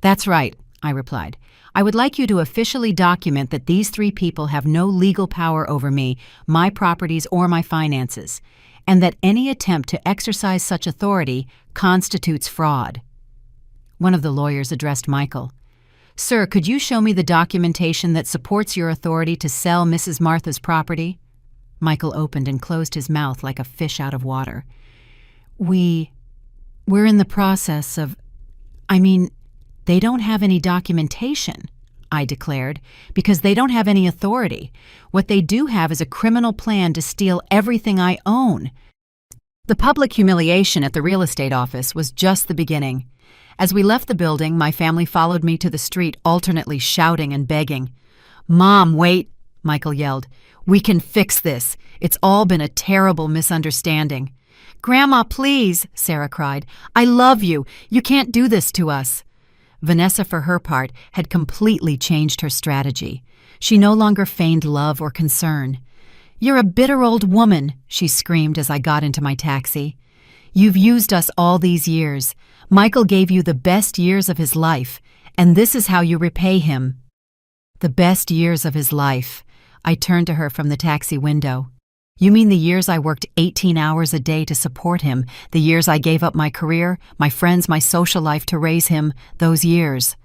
That's right, I replied. I would like you to officially document that these 3 people have no legal power over me, my properties, or my finances, and that any attempt to exercise such authority constitutes fraud. One of the lawyers addressed Michael. Sir, could you show me the documentation that supports your authority to sell Mrs. Martha's property? Michael opened and closed his mouth like a fish out of water. We're in the process of... they don't have any documentation, I declared, because they don't have any authority. What they do have is a criminal plan to steal everything I own. The public humiliation at the real estate office was just the beginning. As we left the building, my family followed me to the street, alternately shouting and begging. Mom, wait, Michael yelled. We can fix this. It's all been a terrible misunderstanding. Grandma, please, Sarah cried. I love you. You can't do this to us. Vanessa, for her part, had completely changed her strategy. She no longer feigned love or concern. You're a bitter old woman, she screamed as I got into my taxi. You've used us all these years. Michael gave you the best years of his life, and this is how you repay him. The best years of his life. I turned to her from the taxi window. You mean the years I worked 18 hours a day to support him, the years I gave up my career, my friends, my social life to raise him, those years?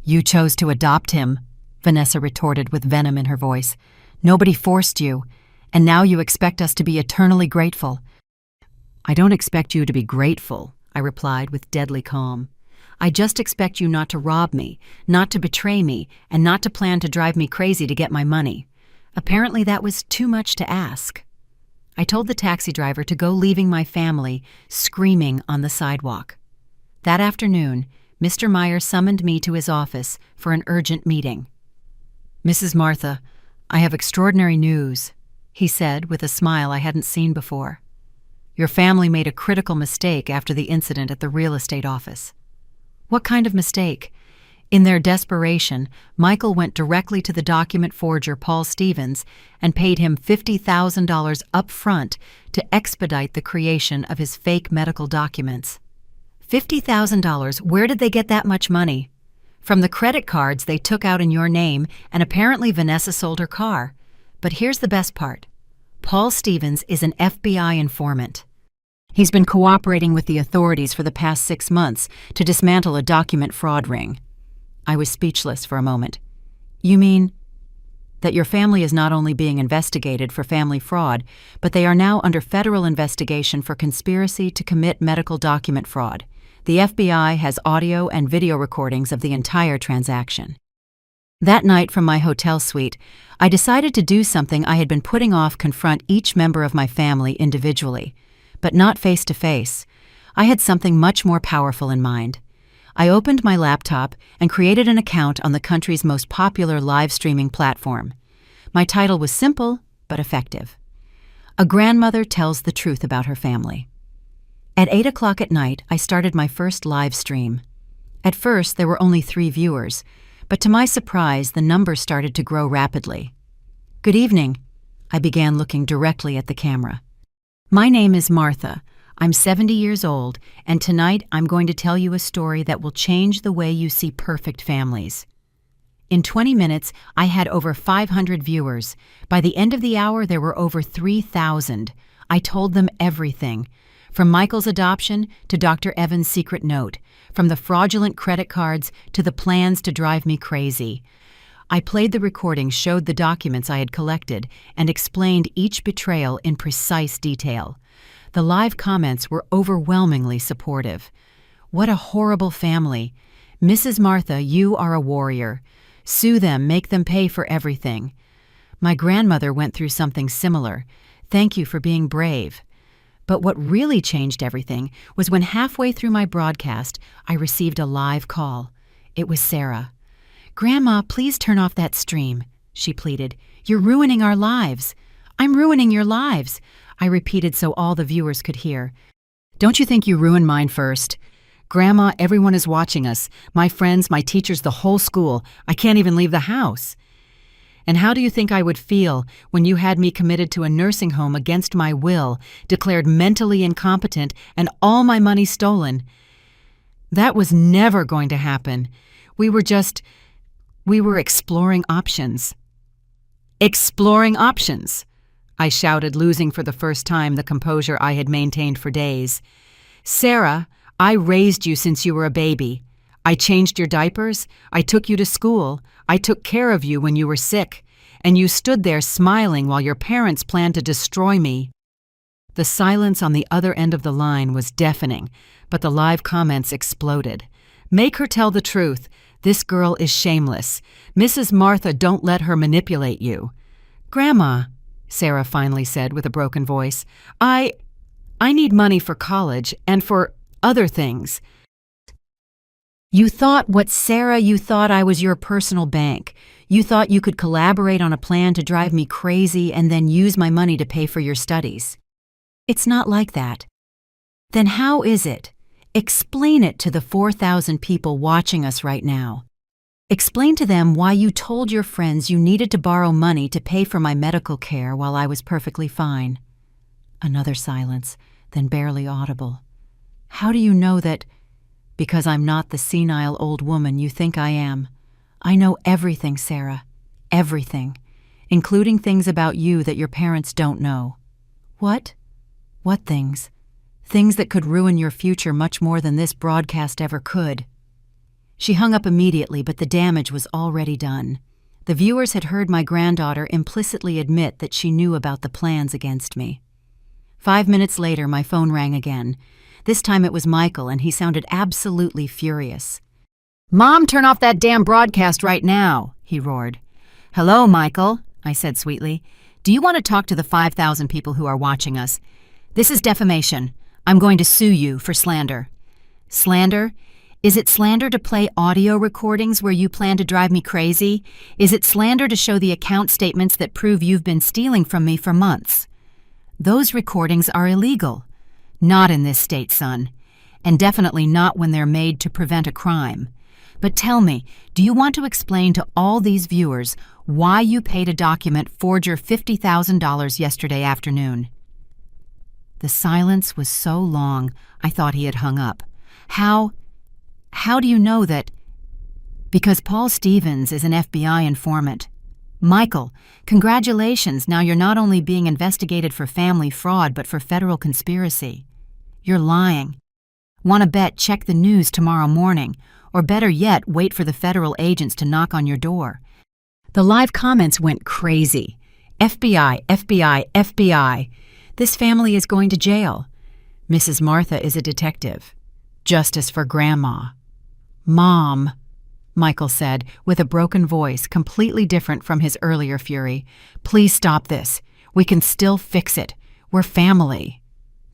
You chose to adopt him, Vanessa retorted with venom in her voice. Nobody forced you, and now you expect us to be eternally grateful. I don't expect you to be grateful, I replied with deadly calm. I just expect you not to rob me, not to betray me, and not to plan to drive me crazy to get my money. Apparently that was too much to ask. I told the taxi driver to go, leaving my family screaming on the sidewalk. That afternoon, Mr. Meyer summoned me to his office for an urgent meeting. Mrs. Martha, I have extraordinary news, he said with a smile I hadn't seen before. Your family made a critical mistake after the incident at the real estate office. What kind of mistake? In their desperation, Michael went directly to the document forger Paul Stevens and paid him $50,000 up front to expedite the creation of his fake medical documents. $50,000, where did they get that much money? From the credit cards they took out in your name, and apparently Vanessa sold her car. But here's the best part. Paul Stevens is an FBI informant. He's been cooperating with the authorities for the past 6 months to dismantle a document fraud ring. I was speechless for a moment. You mean that your family is not only being investigated for family fraud, but they are now under federal investigation for conspiracy to commit medical document fraud? The FBI has audio and video recordings of the entire transaction. That night from my hotel suite, I decided to do something I had been putting off: confront each member of my family individually, but not face to face. I had something much more powerful in mind. I opened my laptop and created an account on the country's most popular live streaming platform. My title was simple but effective. A grandmother tells the truth about her family. At 8 o'clock at night, I started my first live stream. At first, there were only 3 viewers, but to my surprise, the number started to grow rapidly. "Good evening," I began, looking directly at the camera. "My name is Martha. I'm 70 years old, and tonight I'm going to tell you a story that will change the way you see perfect families." In 20 minutes, I had over 500 viewers. By the end of the hour, there were over 3,000. I told them everything, from Michael's adoption to Dr. Evan's secret note, from the fraudulent credit cards to the plans to drive me crazy. I played the recordings, showed the documents I had collected, and explained each betrayal in precise detail. The live comments were overwhelmingly supportive. "What a horrible family. Mrs. Martha, you are a warrior. Sue them, make them pay for everything. My grandmother went through something similar. Thank you for being brave." But what really changed everything was when halfway through my broadcast, I received a live call. It was Sarah. "Grandma, please turn off that stream," she pleaded. "You're ruining our lives." "I'm ruining your lives," I repeated so all the viewers could hear. "Don't you think you ruined mine first? Grandma, everyone is watching us. My friends, my teachers, the whole school. I can't even leave the house. And how do you think I would feel when you had me committed to a nursing home against my will, declared mentally incompetent, and all my money stolen? That was never going to happen. We were exploring options." "Exploring options," I shouted, losing for the first time the composure I had maintained for days. "Sarah, I raised you since you were a baby. I changed your diapers, I took you to school, I took care of you when you were sick, and you stood there smiling while your parents planned to destroy me." The silence on the other end of the line was deafening, but the live comments exploded. "Make her tell the truth. This girl is shameless. Mrs. Martha, don't let her manipulate you." "Grandma," Sarah finally said with a broken voice, I need money for college and for other things." "You thought what, Sarah? You thought I was your personal bank. You thought you could collaborate on a plan to drive me crazy and then use my money to pay for your studies. It's not like that." "Then how is it? Explain it to the 4,000 people watching us right now. Explain to them why you told your friends you needed to borrow money to pay for my medical care while I was perfectly fine." Another silence, then barely audible. "How do you know that?" "Because I'm not the senile old woman you think I am. I know everything, Sarah. Everything. Including things about you that your parents don't know." "What? What things?" "Things that could ruin your future much more than this broadcast ever could." She hung up immediately, but the damage was already done. The viewers had heard my granddaughter implicitly admit that she knew about the plans against me. 5 minutes later, my phone rang again. This time it was Michael, and he sounded absolutely furious. "Mom, turn off that damn broadcast right now," he roared. "Hello, Michael," I said sweetly. "Do you want to talk to the 5,000 people who are watching us? This is defamation. I'm going to sue you for slander." "Slander? Is it slander to play audio recordings where you plan to drive me crazy? Is it slander to show the account statements that prove you've been stealing from me for months? Those recordings are illegal. Not in this state, son. And definitely not when they're made to prevent a crime. But tell me, do you want to explain to all these viewers why you paid a document forger $50,000 yesterday afternoon?" The silence was so long, I thought he had hung up. How do you know that?" "Because Paul Stevens is an FBI informant." "Michael, congratulations, now you're not only being investigated for family fraud but for federal conspiracy. You're lying. Want to bet, check the news tomorrow morning, or better yet, wait for the federal agents to knock on your door." The live comments went crazy. "FBI, FBI, FBI. This family is going to jail. Mrs. Martha is a detective. Justice for Grandma. Mom, Michael said, with a broken voice completely different from his earlier fury. Please stop this. We can still fix it. We're family.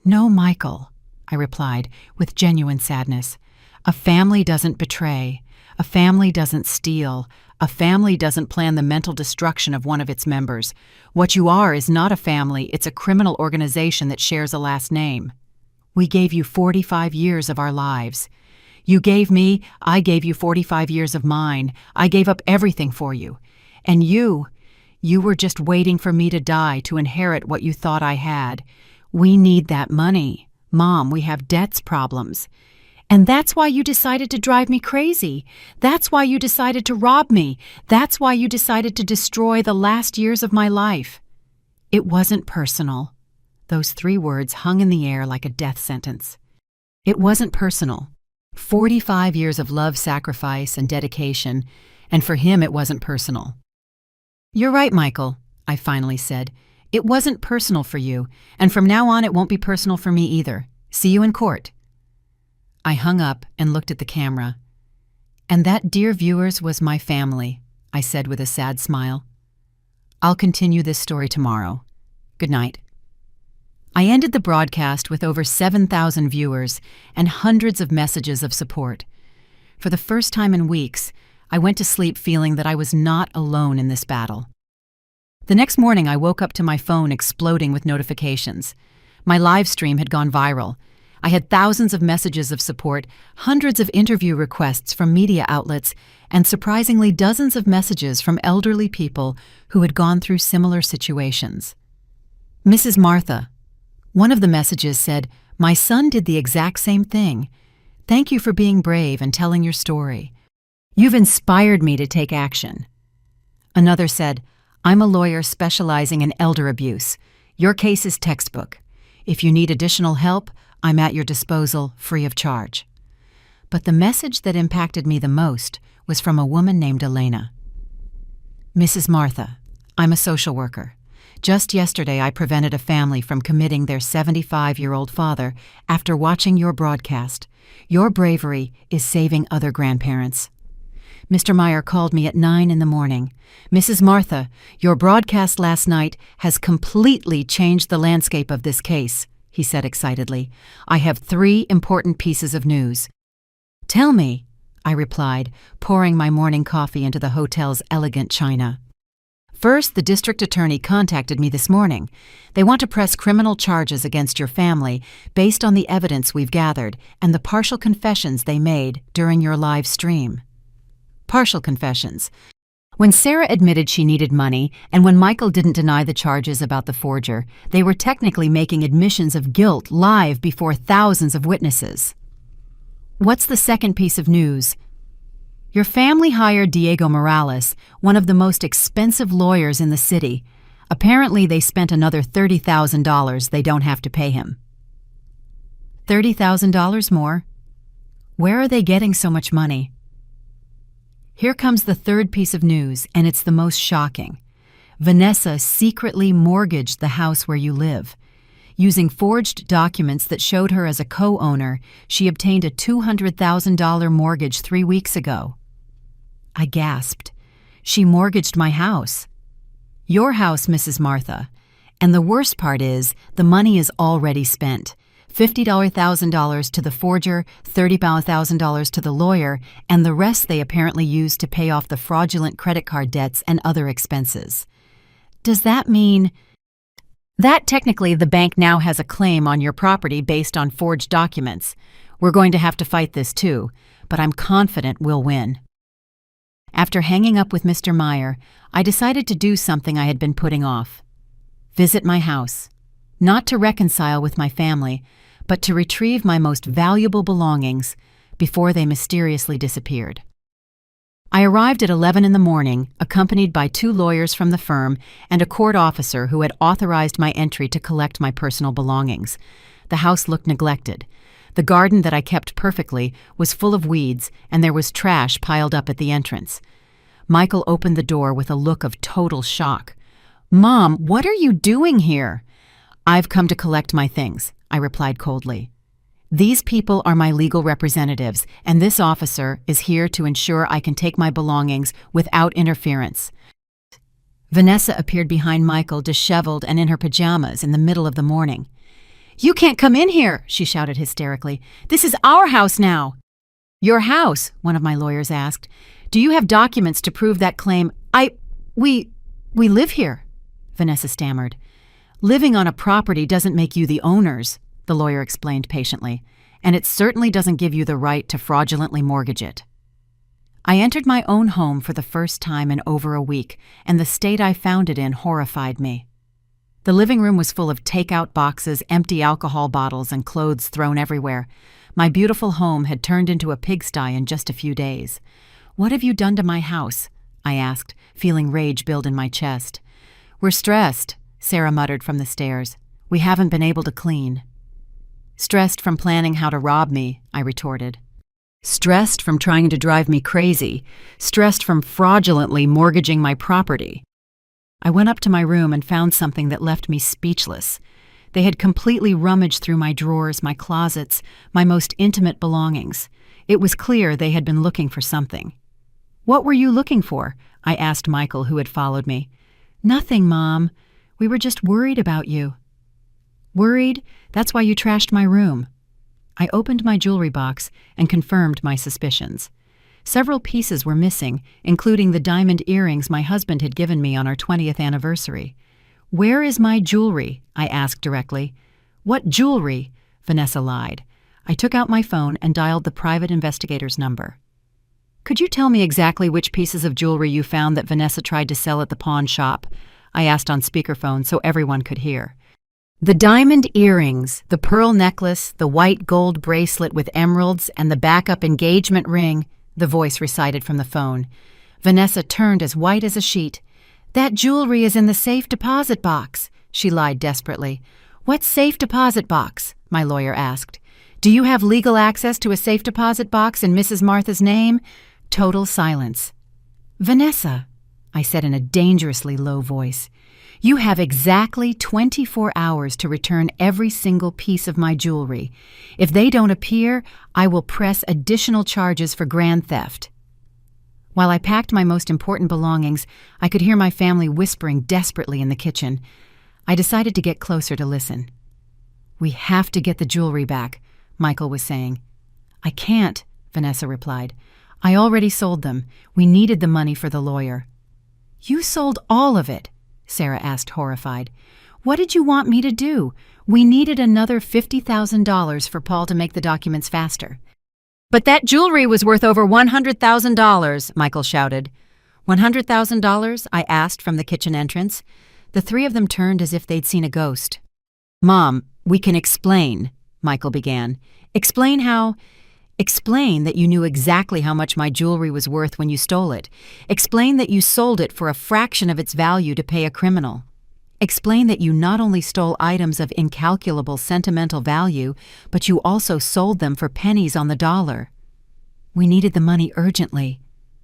No, Michael, I replied with genuine sadness. A family doesn't betray. A family doesn't steal. A family doesn't plan the mental destruction of one of its members. What you are is not a family, it's a criminal organization that shares a last name. We gave you 45 years of our lives. You gave me, I gave you 45 years of mine. I gave up everything for you. And you were just waiting for me to die to inherit what you thought I had. We need that money. Mom, we have debts problems. And that's why you decided to drive me crazy. That's why you decided to rob me. That's why you decided to destroy the last years of my life. It wasn't personal. Those 3 words hung in the air like a death sentence. It wasn't personal. 45 years of love, sacrifice, and dedication, and for him it wasn't personal. You're right, Michael, I finally said. It wasn't personal for you, and from now on it won't be personal for me either. See you in court. I hung up and looked at the camera. And that, dear viewers, was my family, I said with a sad smile. I'll continue this story tomorrow. Good night. I ended the broadcast with over 7,000 viewers and hundreds of messages of support. For the first time in weeks, I went to sleep feeling that I was not alone in this battle. The next morning, I woke up to my phone exploding with notifications. My live stream had gone viral. I had thousands of messages of support, hundreds of interview requests from media outlets, and surprisingly dozens of messages from elderly people who had gone through similar situations. Mrs. Martha. One of the messages said, "My son did the exact same thing. Thank you for being brave and telling your story. You've inspired me to take action." Another said, "I'm a lawyer specializing in elder abuse. Your case is textbook. If you need additional help, I'm at your disposal, free of charge." But the message that impacted me the most was from a woman named Elena. Mrs. Martha, I'm a social worker. Just yesterday, I prevented a family from committing their 75-year-old father after watching your broadcast. Your bravery is saving other grandparents. Mr. Meyer called me at 9 in the morning. "Mrs. Martha, your broadcast last night has completely changed the landscape of this case," he said excitedly. "I have 3 important pieces of news." "Tell me," I replied, pouring my morning coffee into the hotel's elegant china. "First, the district attorney contacted me this morning. They want to press criminal charges against your family based on the evidence we've gathered and the partial confessions they made during your live stream." Partial confessions. When Sarah admitted she needed money and when Michael didn't deny the charges about the forger, they were technically making admissions of guilt live before thousands of witnesses. What's the second piece of news? Your family hired Diego Morales, one of the most expensive lawyers in the city. Apparently, they spent another $30,000 they don't have to pay him. $30,000 more? Where are they getting so much money? Here comes the third piece of news, and it's the most shocking. Vanessa secretly mortgaged the house where you live. Using forged documents that showed her as a co-owner, she obtained a $200,000 mortgage 3 weeks ago. I gasped. She mortgaged my house. Your house, Mrs. Martha. And the worst part is, the money is already spent. $50,000 to the forger, $30,000 to the lawyer, and the rest they apparently used to pay off the fraudulent credit card debts and other expenses. Does that mean that technically the bank now has a claim on your property based on forged documents? We're going to have to fight this too, but I'm confident we'll win. After hanging up with Mr. Meyer, I decided to do something I had been putting off. Visit my house. Not to reconcile with my family, but to retrieve my most valuable belongings before they mysteriously disappeared. I arrived at 11 in the morning, accompanied by 2 lawyers from the firm and a court officer who had authorized my entry to collect my personal belongings. The house looked neglected. The garden that I kept perfectly was full of weeds, and there was trash piled up at the entrance. Michael opened the door with a look of total shock. "Mom, what are you doing here?" "I've come to collect my things," I replied coldly. These people are my legal representatives, and this officer is here to ensure I can take my belongings without interference. Vanessa appeared behind Michael, disheveled and in her pajamas, in the middle of the morning. "You can't come in here," she shouted hysterically. "This is our house now." "Your house?" one of my lawyers asked. "Do you have documents to prove that claim?" We live here," Vanessa stammered. "Living on a property doesn't make you the owners," the lawyer explained patiently, "and it certainly doesn't give you the right to fraudulently mortgage it." I entered my own home for the first time in over a week, and the state I found it in horrified me. The living room was full of takeout boxes, empty alcohol bottles, and clothes thrown everywhere. My beautiful home had turned into a pigsty in just a few days. "What have you done to my house?" I asked, feeling rage build in my chest. "We're stressed," Sarah muttered from the stairs. "We haven't been able to clean." "Stressed from planning how to rob me," I retorted. "Stressed from trying to drive me crazy. Stressed from fraudulently mortgaging my property." I went up to my room and found something that left me speechless. They had completely rummaged through my drawers, my closets, my most intimate belongings. It was clear they had been looking for something. "What were you looking for?" I asked Michael, who had followed me. "Nothing, Mom. We were just worried about you." "Worried? That's why you trashed my room." I opened my jewelry box and confirmed my suspicions. Several pieces were missing, including the diamond earrings my husband had given me on our 20th anniversary. "Where is my jewelry?" I asked directly. "What jewelry?" Vanessa lied. I took out my phone and dialed the private investigator's number. "Could you tell me exactly which pieces of jewelry you found that Vanessa tried to sell at the pawn shop?" I asked on speakerphone so everyone could hear. "The diamond earrings, the pearl necklace, the white gold bracelet with emeralds, and the backup engagement ring," the voice recited from the phone. Vanessa turned as white as a sheet. "That jewelry is in the safe deposit box," she lied desperately. "What safe deposit box?" my lawyer asked. "Do you have legal access to a safe deposit box in Mrs. Martha's name?" Total silence. "Vanessa," I said in a dangerously low voice, "you have exactly 24 hours to return every single piece of my jewelry. If they don't appear, I will press additional charges for grand theft." While I packed my most important belongings, I could hear my family whispering desperately in the kitchen. I decided to get closer to listen. "We have to get the jewelry back," Michael was saying. "I can't," Vanessa replied. "I already sold them. We needed the money for the lawyer." "You sold all of it?" Sarah asked, horrified. "What did you want me to do? We needed another $50,000 for Paul to make the documents faster." "But that jewelry was worth over $100,000, Michael shouted. $100,000? I asked from the kitchen entrance. The three of them turned as if they'd seen a ghost. "Mom, we can explain," Michael began. "Explain how—" "Explain that you knew exactly how much my jewelry was worth when you stole it. Explain that you sold it for a fraction of its value to pay a criminal. Explain that you not only stole items of incalculable sentimental value, but you also sold them for pennies on the dollar." "We needed the money urgently,"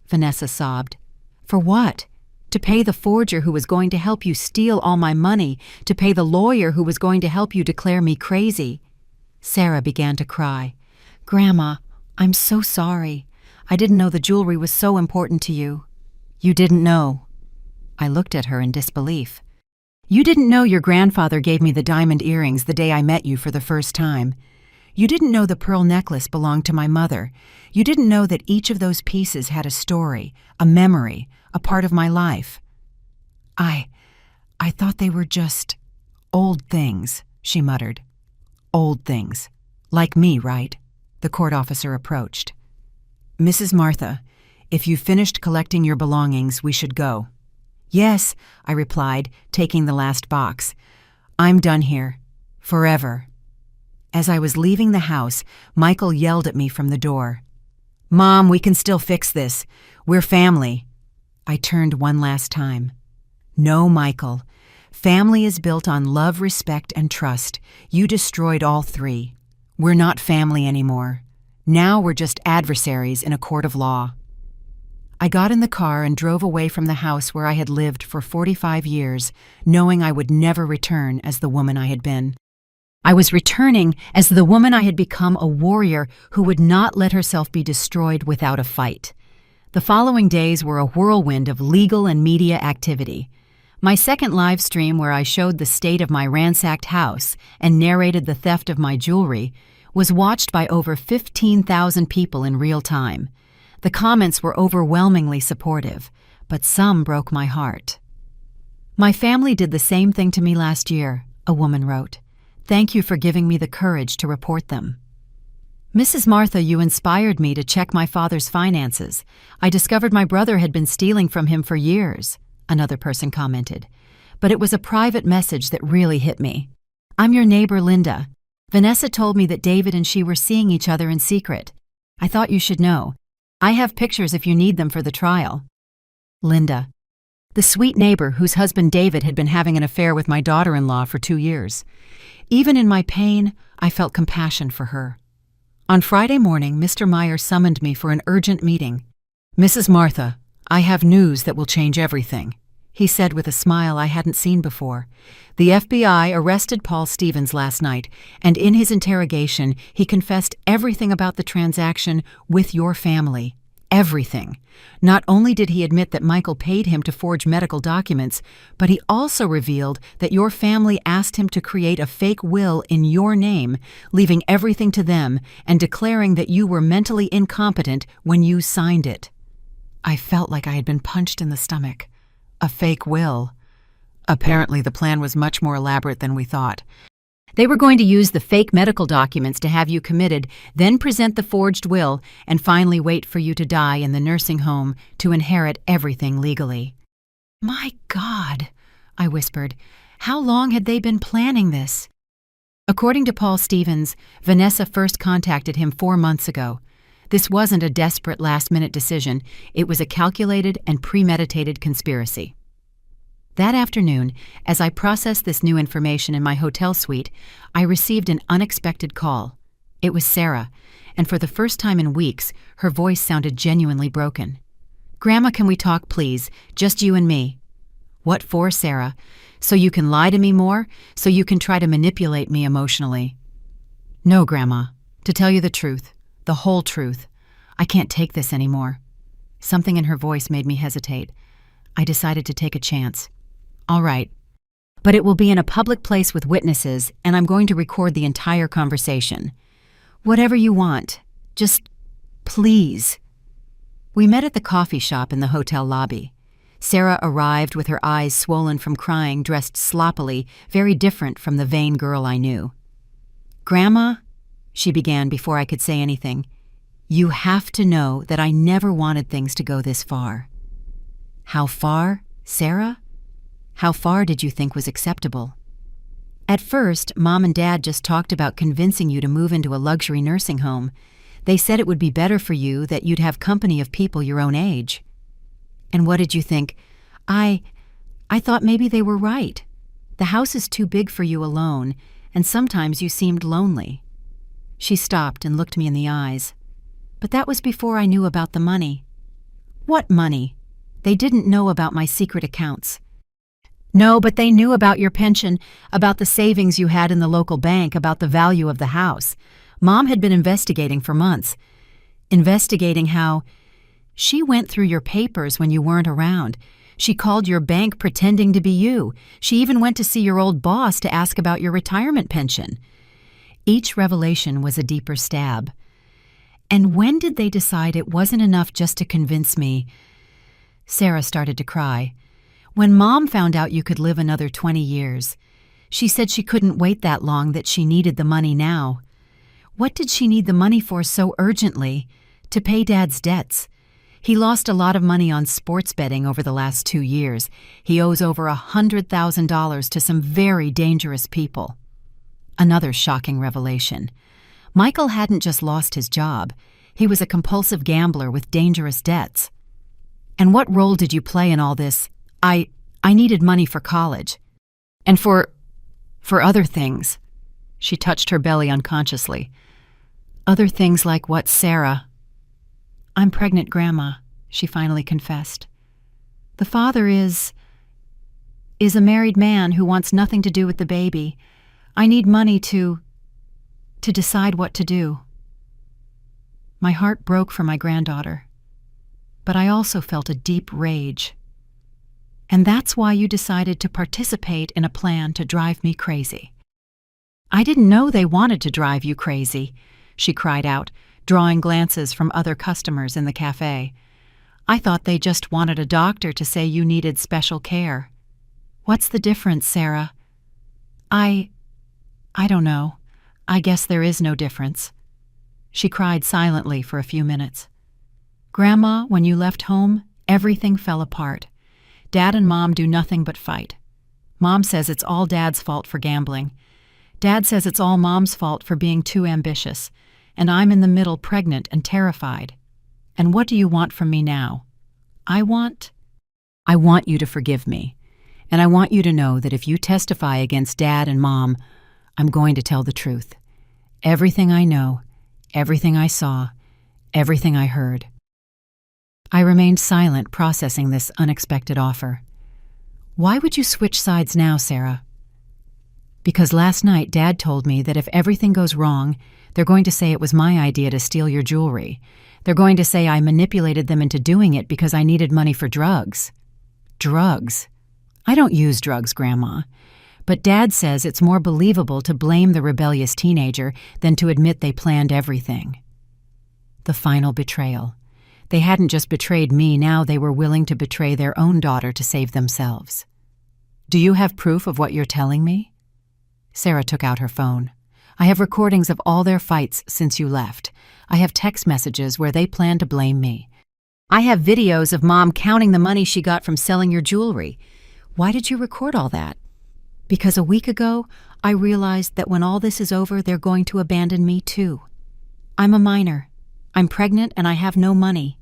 Vanessa sobbed. "For what? To pay the forger who was going to help you steal all my money, to pay the lawyer who was going to help you declare me crazy." Sarah began to cry. "Grandma, I'm so sorry. I didn't know the jewelry was so important to you." "You didn't know?" I looked at her in disbelief. "You didn't know your grandfather gave me the diamond earrings the day I met you for the first time. You didn't know the pearl necklace belonged to my mother. You didn't know that each of those pieces had a story, a memory, a part of my life." I thought they were just old things," she muttered. "Old things. Like me, right?" The court officer approached. "Mrs. Martha, if you've finished collecting your belongings, we should go." "Yes," I replied, taking the last box. "I'm done here. Forever." As I was leaving the house, Michael yelled at me from the door. "Mom, we can still fix this. We're family." I turned one last time. "No, Michael. Family is built on love, respect, and trust. You destroyed all three. We're not family anymore. Now we're just adversaries in a court of law." I got in the car and drove away from the house where I had lived for 45 years, knowing I would never return as the woman I had been. I was returning as the woman I had become, a warrior who would not let herself be destroyed without a fight. The following days were a whirlwind of legal and media activity. My second live stream, where I showed the state of my ransacked house and narrated the theft of my jewelry, was watched by over 15,000 people in real time. The comments were overwhelmingly supportive, but some broke my heart. "My family did the same thing to me last year," a woman wrote. "Thank you for giving me the courage to report them." "Mrs. Martha, you inspired me to check my father's finances. I discovered my brother had been stealing from him for years," another person commented. "But it was a private message that really hit me. I'm your neighbor, Linda. Vanessa told me that David and she were seeing each other in secret. I thought you should know. I have pictures if you need them for the trial." Linda: "The sweet neighbor whose husband David had been having an affair with my daughter-in-law for 2 years. Even in my pain, I felt compassion for her." On Friday morning, Mr. Meyer summoned me for an urgent meeting. "Mrs. Martha, I have news that will change everything," he said with a smile I hadn't seen before. "The FBI arrested Paul Stevens last night, and in his interrogation, he confessed everything about the transaction with your family. Everything. Not only did he admit that Michael paid him to forge medical documents, but he also revealed that your family asked him to create a fake will in your name, leaving everything to them and declaring that you were mentally incompetent when you signed it." I felt like I had been punched in the stomach. A fake will. Apparently the plan was much more elaborate than we thought. They were going to use the fake medical documents to have you committed, then present the forged will, and finally wait for you to die in the nursing home to inherit everything legally. "My God," I whispered. How long had they been planning this? According to Paul Stevens, Vanessa first contacted him 4 months ago. This wasn't a desperate last-minute decision. It was a calculated and premeditated conspiracy. That afternoon, as I processed this new information in my hotel suite, I received an unexpected call. It was Sarah, and for the first time in weeks, her voice sounded genuinely broken. "Grandma, can we talk, please? Just you and me." "What for, Sarah? So you can lie to me more? So you can try to manipulate me emotionally?" "No, Grandma. To tell you the truth, the whole truth. I can't take this anymore." Something in her voice made me hesitate. I decided to take a chance. "All right. But it will be in a public place with witnesses, and I'm going to record the entire conversation. Whatever you want. Just, please." We met at the coffee shop in the hotel lobby. Sarah arrived with her eyes swollen from crying, dressed sloppily, very different from the vain girl I knew. "Grandma," she began before I could say anything, "you have to know that I never wanted things to go this far." "How far, Sarah? How far did you think was acceptable?" "At first, Mom and Dad just talked about convincing you to move into a luxury nursing home. They said it would be better for you, that you'd have company of people your own age." "And what did you think?" I thought maybe they were right. The house is too big for you alone, and sometimes you seemed lonely." She stopped and looked me in the eyes. "But that was before I knew about the money." "What money?" "They didn't know about my secret accounts." "No, but they knew about your pension, about the savings you had in the local bank, about the value of the house. Mom had been investigating for months. Investigating how she went through your papers when you weren't around. She called your bank pretending to be you. She even went to see your old boss to ask about your retirement pension." Each revelation was a deeper stab. "And when did they decide it wasn't enough just to convince me?" Sarah started to cry. "When Mom found out you could live another 20 years. She said she couldn't wait that long, that she needed the money now." "What did she need the money for so urgently?" "To pay Dad's debts. He lost a lot of money on sports betting over the last 2 years. He owes over $100,000 to some very dangerous people." Another shocking revelation. Michael hadn't just lost his job. He was a compulsive gambler with dangerous debts. "And what role did you play in all this?" I needed money for college. "And for other things." She touched her belly unconsciously. "Other things like what, Sarah?" "I'm pregnant, Grandma," she finally confessed. "The father is a married man who wants nothing to do with the baby. I need money to decide what to do." My heart broke for my granddaughter, but I also felt a deep rage. "And that's why you decided to participate in a plan to drive me crazy." "I didn't know they wanted to drive you crazy," she cried out, drawing glances from other customers in the cafe. "I thought they just wanted a doctor to say you needed special care." "What's the difference, Sarah?" I don't know. I guess there is no difference." She cried silently for a few minutes. "Grandma, when you left home, everything fell apart. Dad and Mom do nothing but fight. Mom says it's all Dad's fault for gambling. Dad says it's all Mom's fault for being too ambitious, and I'm in the middle pregnant and terrified. And what do you want from me now?" I want you to forgive me, and I want you to know that if you testify against Dad and Mom, I'm going to tell the truth. Everything I know, everything I saw, everything I heard." I remained silent, processing this unexpected offer. "Why would you switch sides now, Sarah?" "Because last night Dad told me that if everything goes wrong, they're going to say it was my idea to steal your jewelry. They're going to say I manipulated them into doing it because I needed money for drugs." "Drugs? I don't use drugs, Grandma. But Dad says it's more believable to blame the rebellious teenager than to admit they planned everything." The final betrayal. They hadn't just betrayed me, now they were willing to betray their own daughter to save themselves. "Do you have proof of what you're telling me?" Sarah took out her phone. "I have recordings of all their fights since you left. I have text messages where they plan to blame me. I have videos of Mom counting the money she got from selling your jewelry. Why did you record all that?" "Because a week ago, I realized that when all this is over, they're going to abandon me too. I'm a minor. I'm pregnant and I have no money.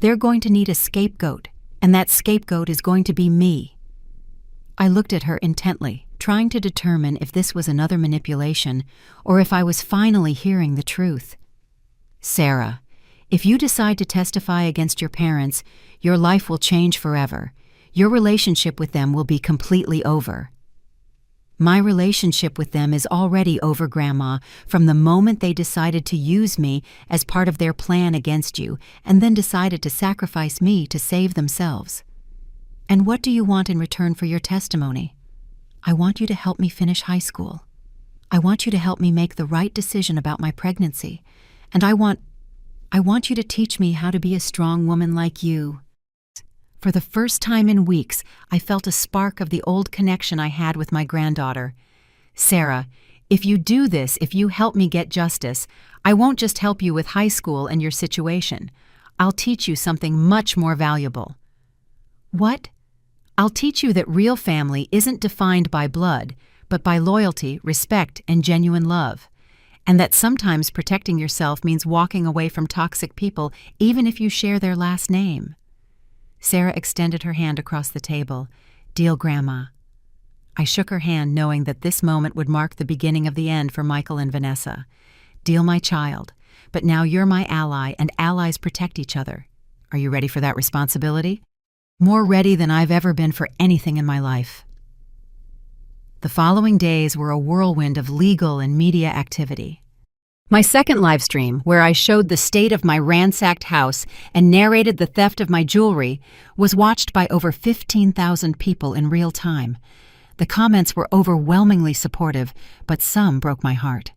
They're going to need a scapegoat, and that scapegoat is going to be me." I looked at her intently, trying to determine if this was another manipulation or if I was finally hearing the truth. "Sarah, if you decide to testify against your parents, your life will change forever. Your relationship with them will be completely over." "My relationship with them is already over, Grandma, from the moment they decided to use me as part of their plan against you and then decided to sacrifice me to save themselves." "And what do you want in return for your testimony?" "I want you to help me finish high school. I want you to help me make the right decision about my pregnancy. And I want you to teach me how to be a strong woman like you." For the first time in weeks, I felt a spark of the old connection I had with my granddaughter. "Sarah, if you do this, if you help me get justice, I won't just help you with high school and your situation. I'll teach you something much more valuable." "What?" "I'll teach you that real family isn't defined by blood, but by loyalty, respect, and genuine love. And that sometimes protecting yourself means walking away from toxic people even if you share their last name." Sarah extended her hand across the table. "Deal, Grandma." I shook her hand, knowing that this moment would mark the beginning of the end for Michael and Vanessa. "Deal, my child. But now you're my ally, and allies protect each other. Are you ready for that responsibility?" "More ready than I've ever been for anything in my life." The following days were a whirlwind of legal and media activity. My second live stream, where I showed the state of my ransacked house and narrated the theft of my jewelry, was watched by over 15,000 people in real time. The comments were overwhelmingly supportive, but some broke my heart.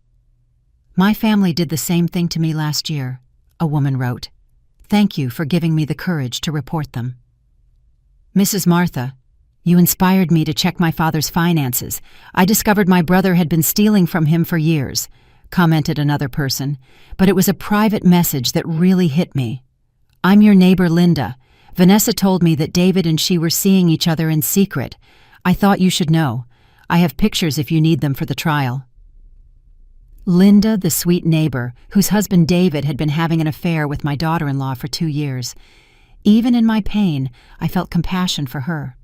"My family did the same thing to me last year," a woman wrote. "Thank you for giving me the courage to report them." "Mrs. Martha, you inspired me to check my father's finances. I discovered my brother had been stealing from him for years," commented another person, "but it was a private message that really hit me. I'm your neighbor, Linda. Vanessa told me that David and she were seeing each other in secret. I thought you should know. I have pictures if you need them for the trial." Linda, the sweet neighbor, whose husband David had been having an affair with my daughter-in-law for 2 years. Even in my pain, I felt compassion for her.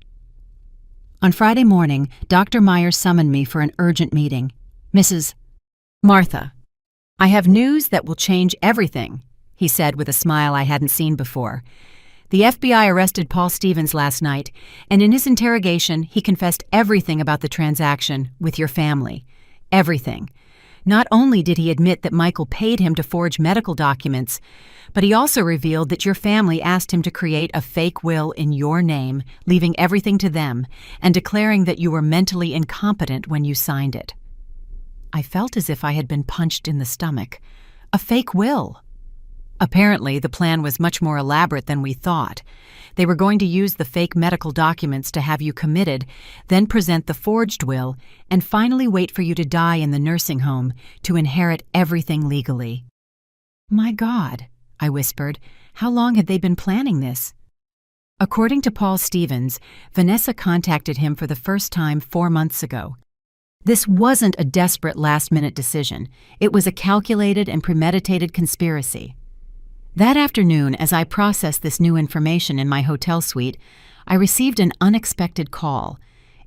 On Friday morning, Dr. Meyer summoned me for an urgent meeting. "Mrs. Martha, I have news that will change everything," he said with a smile I hadn't seen before. "The FBI arrested Paul Stevens last night, and in his interrogation, he confessed everything about the transaction with your family. Everything. Not only did he admit that Michael paid him to forge medical documents, but he also revealed that your family asked him to create a fake will in your name, leaving everything to them, and declaring that you were mentally incompetent when you signed it. I felt as if I had been punched in the stomach. A fake will. Apparently, the plan was much more elaborate than we thought. They were going to use the fake medical documents to have you committed, then present the forged will, and finally wait for you to die in the nursing home to inherit everything legally. My God, I whispered. How long had they been planning this? According to Paul Stevens, Vanessa contacted him for the first time 4 months ago. This wasn't a desperate last-minute decision. It was a calculated and premeditated conspiracy. That afternoon, as I processed this new information in my hotel suite, I received an unexpected call.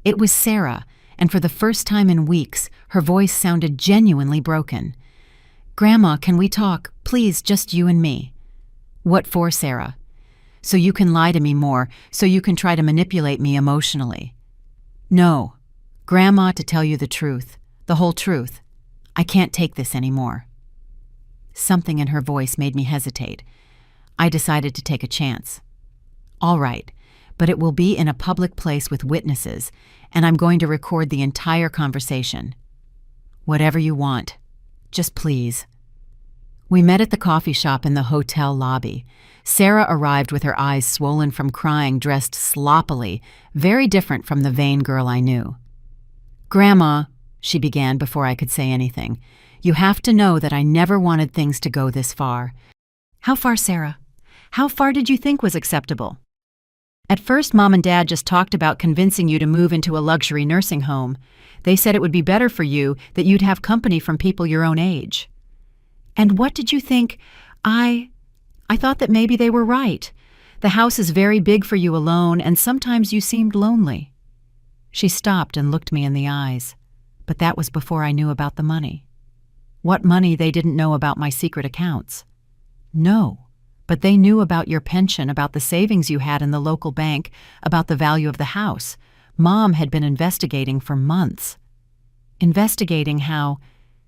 It was Sarah, and for the first time in weeks, her voice sounded genuinely broken. "Grandma, can we talk? Please, just you and me." "What for, Sarah?" "So you can lie to me more, so you can try to manipulate me emotionally." "No. Grandma, to tell you the truth, the whole truth. I can't take this anymore." Something in her voice made me hesitate. I decided to take a chance. "All right, but it will be in a public place with witnesses, and I'm going to record the entire conversation." "Whatever you want. Just please." We met at the coffee shop in the hotel lobby. Sarah arrived with her eyes swollen from crying, dressed sloppily, very different from the vain girl I knew. "Grandma," she began before I could say anything, "you have to know that I never wanted things to go this far." "How far, Sarah? How far did you think was acceptable?" "At first, Mom and Dad just talked about convincing you to move into a luxury nursing home. They said it would be better for you, that you'd have company from people your own age." "And what did you think? I thought that maybe they were right. The house is very big for you alone, and sometimes you seemed lonely." She stopped and looked me in the eyes. But that was before I knew about the money. What money? They didn't know about my secret accounts. No, but they knew about your pension, about the savings you had in the local bank, about the value of the house. Mom had been investigating for months. Investigating how?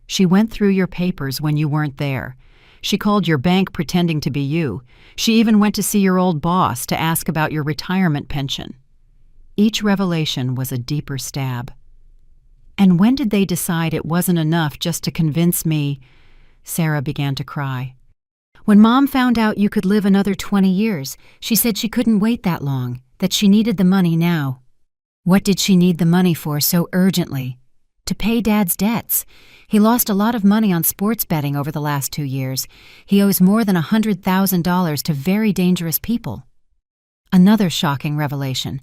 She went through your papers when you weren't there. She called your bank pretending to be you. She even went to see your old boss to ask about your retirement pension. Each revelation was a deeper stab. "And when did they decide it wasn't enough just to convince me?" Sarah began to cry. "When Mom found out you could live another 20 years, she said she couldn't wait that long, that she needed the money now." "What did she need the money for so urgently?" "To pay Dad's debts. He lost a lot of money on sports betting over the last 2 years. He owes more than $100,000 to very dangerous people." Another shocking revelation.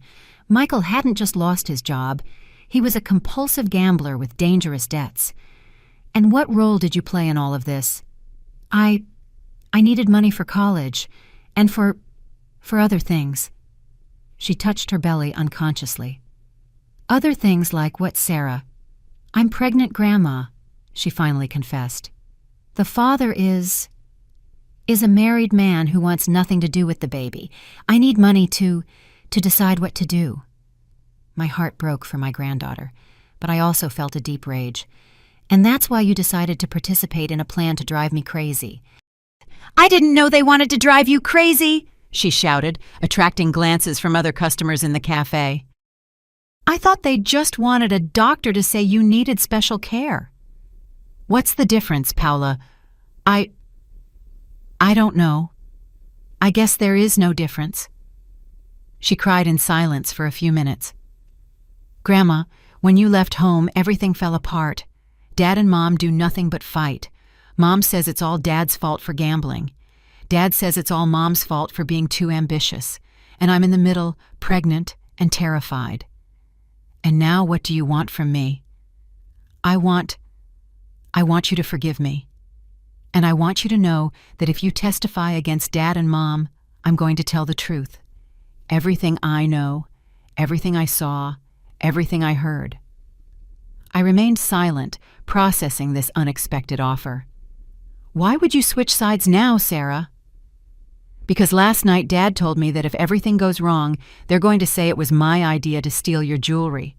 Michael hadn't just lost his job. He was a compulsive gambler with dangerous debts. "And what role did you play in all of this?" I needed money for college, and for other things." She touched her belly unconsciously. "Other things like what, Sarah?" "I'm pregnant, Grandma," she finally confessed. "The father is a married man who wants nothing to do with the baby. I need money to decide what to do." My heart broke for my granddaughter, but I also felt a deep rage. "And that's why you decided to participate in a plan to drive me crazy." "I didn't know they wanted to drive you crazy," she shouted, attracting glances from other customers in the cafe. "I thought they just wanted a doctor to say you needed special care." "What's the difference, Paula?" I don't know. I guess there is no difference." She cried in silence for a few minutes. "Grandma, when you left home, everything fell apart. Dad and Mom do nothing but fight. Mom says it's all Dad's fault for gambling. Dad says it's all Mom's fault for being too ambitious. And I'm in the middle, pregnant and terrified. And now what do you want from me?" I want you to forgive me. And I want you to know that if you testify against Dad and Mom, I'm going to tell the truth. Everything I know, everything I saw, everything I heard." I remained silent, processing this unexpected offer. "Why would you switch sides now, Sarah?" "Because last night Dad told me that if everything goes wrong, they're going to say it was my idea to steal your jewelry."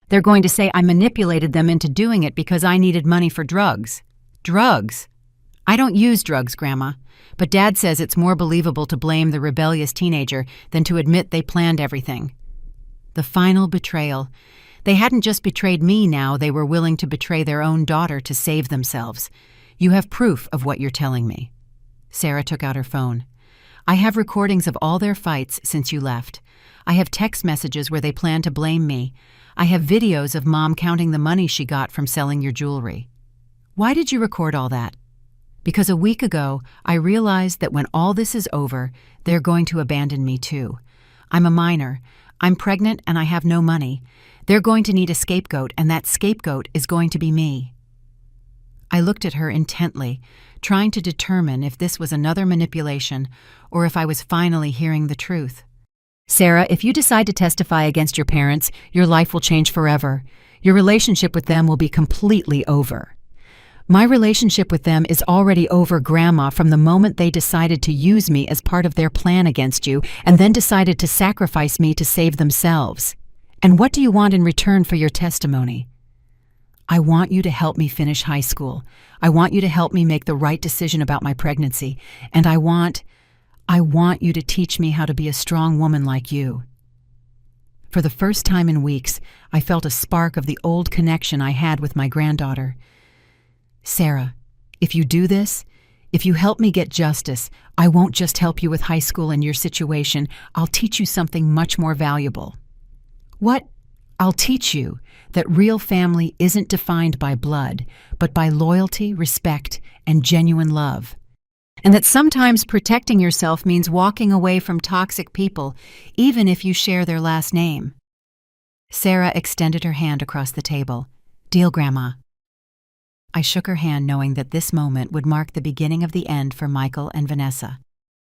They're going to say I manipulated them into doing it because I needed money for drugs. Drugs? I don't use drugs, Grandma, but Dad says it's more believable to blame the rebellious teenager than to admit they planned everything. The final betrayal. They hadn't just betrayed me now, they were willing to betray their own daughter to save themselves. You have proof of what you're telling me. Sarah took out her phone. I have recordings of all their fights since you left. I have text messages where they plan to blame me. I have videos of Mom counting the money she got from selling your jewelry. Why did you record all that? Because a week ago, I realized that when all this is over, they're going to abandon me too. I'm a minor. I'm pregnant and I have no money. They're going to need a scapegoat, and that scapegoat is going to be me. I looked at her intently, trying to determine if this was another manipulation or if I was finally hearing the truth. Sarah, if you decide to testify against your parents, your life will change forever. Your relationship with them will be completely over. My relationship with them is already over, Grandma, from the moment they decided to use me as part of their plan against you and then decided to sacrifice me to save themselves. And what do you want in return for your testimony? I want you to help me finish high school. I want you to help me make the right decision about my pregnancy. And I want you to teach me how to be a strong woman like you. For the first time in weeks, I felt a spark of the old connection I had with my granddaughter. Sarah, if you do this, if you help me get justice, I won't just help you with high school and your situation, I'll teach you something much more valuable. What? I'll teach you that real family isn't defined by blood, but by loyalty, respect, and genuine love. And that sometimes protecting yourself means walking away from toxic people, even if you share their last name. Sarah extended her hand across the table. Deal, Grandma. I shook her hand, knowing that this moment would mark the beginning of the end for Michael and Vanessa.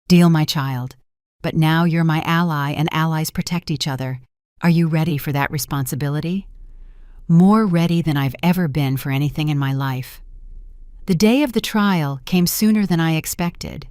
Deal, my child. But now you're my ally, and allies protect each other. Are you ready for that responsibility? More ready than I've ever been for anything in my life. The day of the trial came sooner than I expected.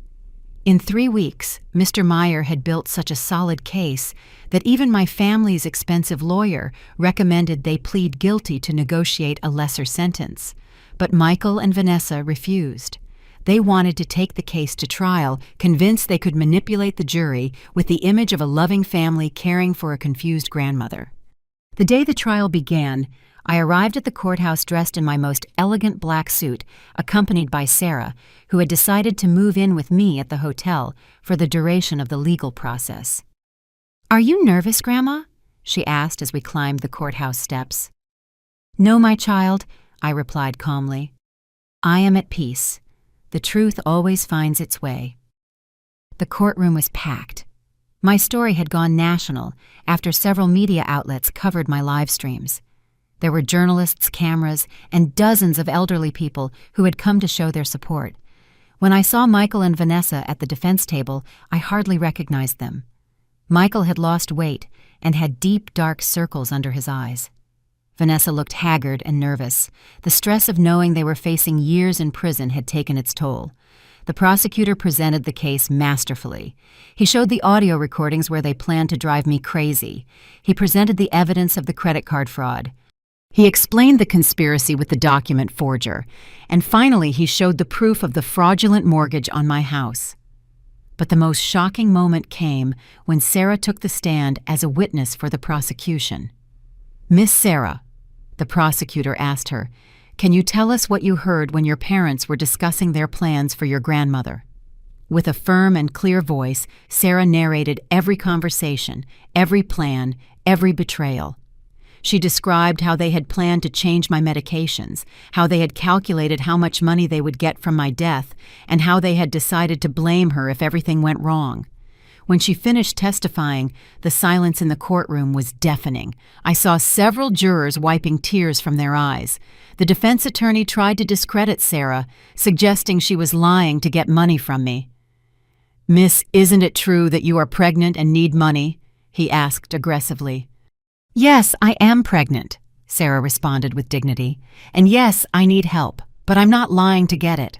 In 3 weeks, Mr. Meyer had built such a solid case that even my family's expensive lawyer recommended they plead guilty to negotiate a lesser sentence. But Michael and Vanessa refused. They wanted to take the case to trial, convinced they could manipulate the jury with the image of a loving family caring for a confused grandmother. The day the trial began, I arrived at the courthouse dressed in my most elegant black suit, accompanied by Sarah, who had decided to move in with me at the hotel for the duration of the legal process. "Are you nervous, Grandma?" she asked as we climbed the courthouse steps. "No, my child," I replied calmly. "I am at peace. The truth always finds its way." The courtroom was packed. My story had gone national after several media outlets covered my live streams. There were journalists, cameras, and dozens of elderly people who had come to show their support. When I saw Michael and Vanessa at the defense table, I hardly recognized them. Michael had lost weight and had deep, dark circles under his eyes. Vanessa looked haggard and nervous. The stress of knowing they were facing years in prison had taken its toll. The prosecutor presented the case masterfully. He showed the audio recordings where they planned to drive me crazy. He presented the evidence of the credit card fraud. He explained the conspiracy with the document forger. And finally, he showed the proof of the fraudulent mortgage on my house. But the most shocking moment came when Sarah took the stand as a witness for the prosecution. "Miss Sarah," the prosecutor asked her, "can you tell us what you heard when your parents were discussing their plans for your grandmother?" With a firm and clear voice, Sarah narrated every conversation, every plan, every betrayal. She described how they had planned to change my medications, how they had calculated how much money they would get from my death, and how they had decided to blame her if everything went wrong. When she finished testifying, the silence in the courtroom was deafening. I saw several jurors wiping tears from their eyes. The defense attorney tried to discredit Sarah, suggesting she was lying to get money from me. "Miss, isn't it true that you are pregnant and need money?" he asked aggressively. "Yes, I am pregnant," Sarah responded with dignity. "And yes, I need help, but I'm not lying to get it.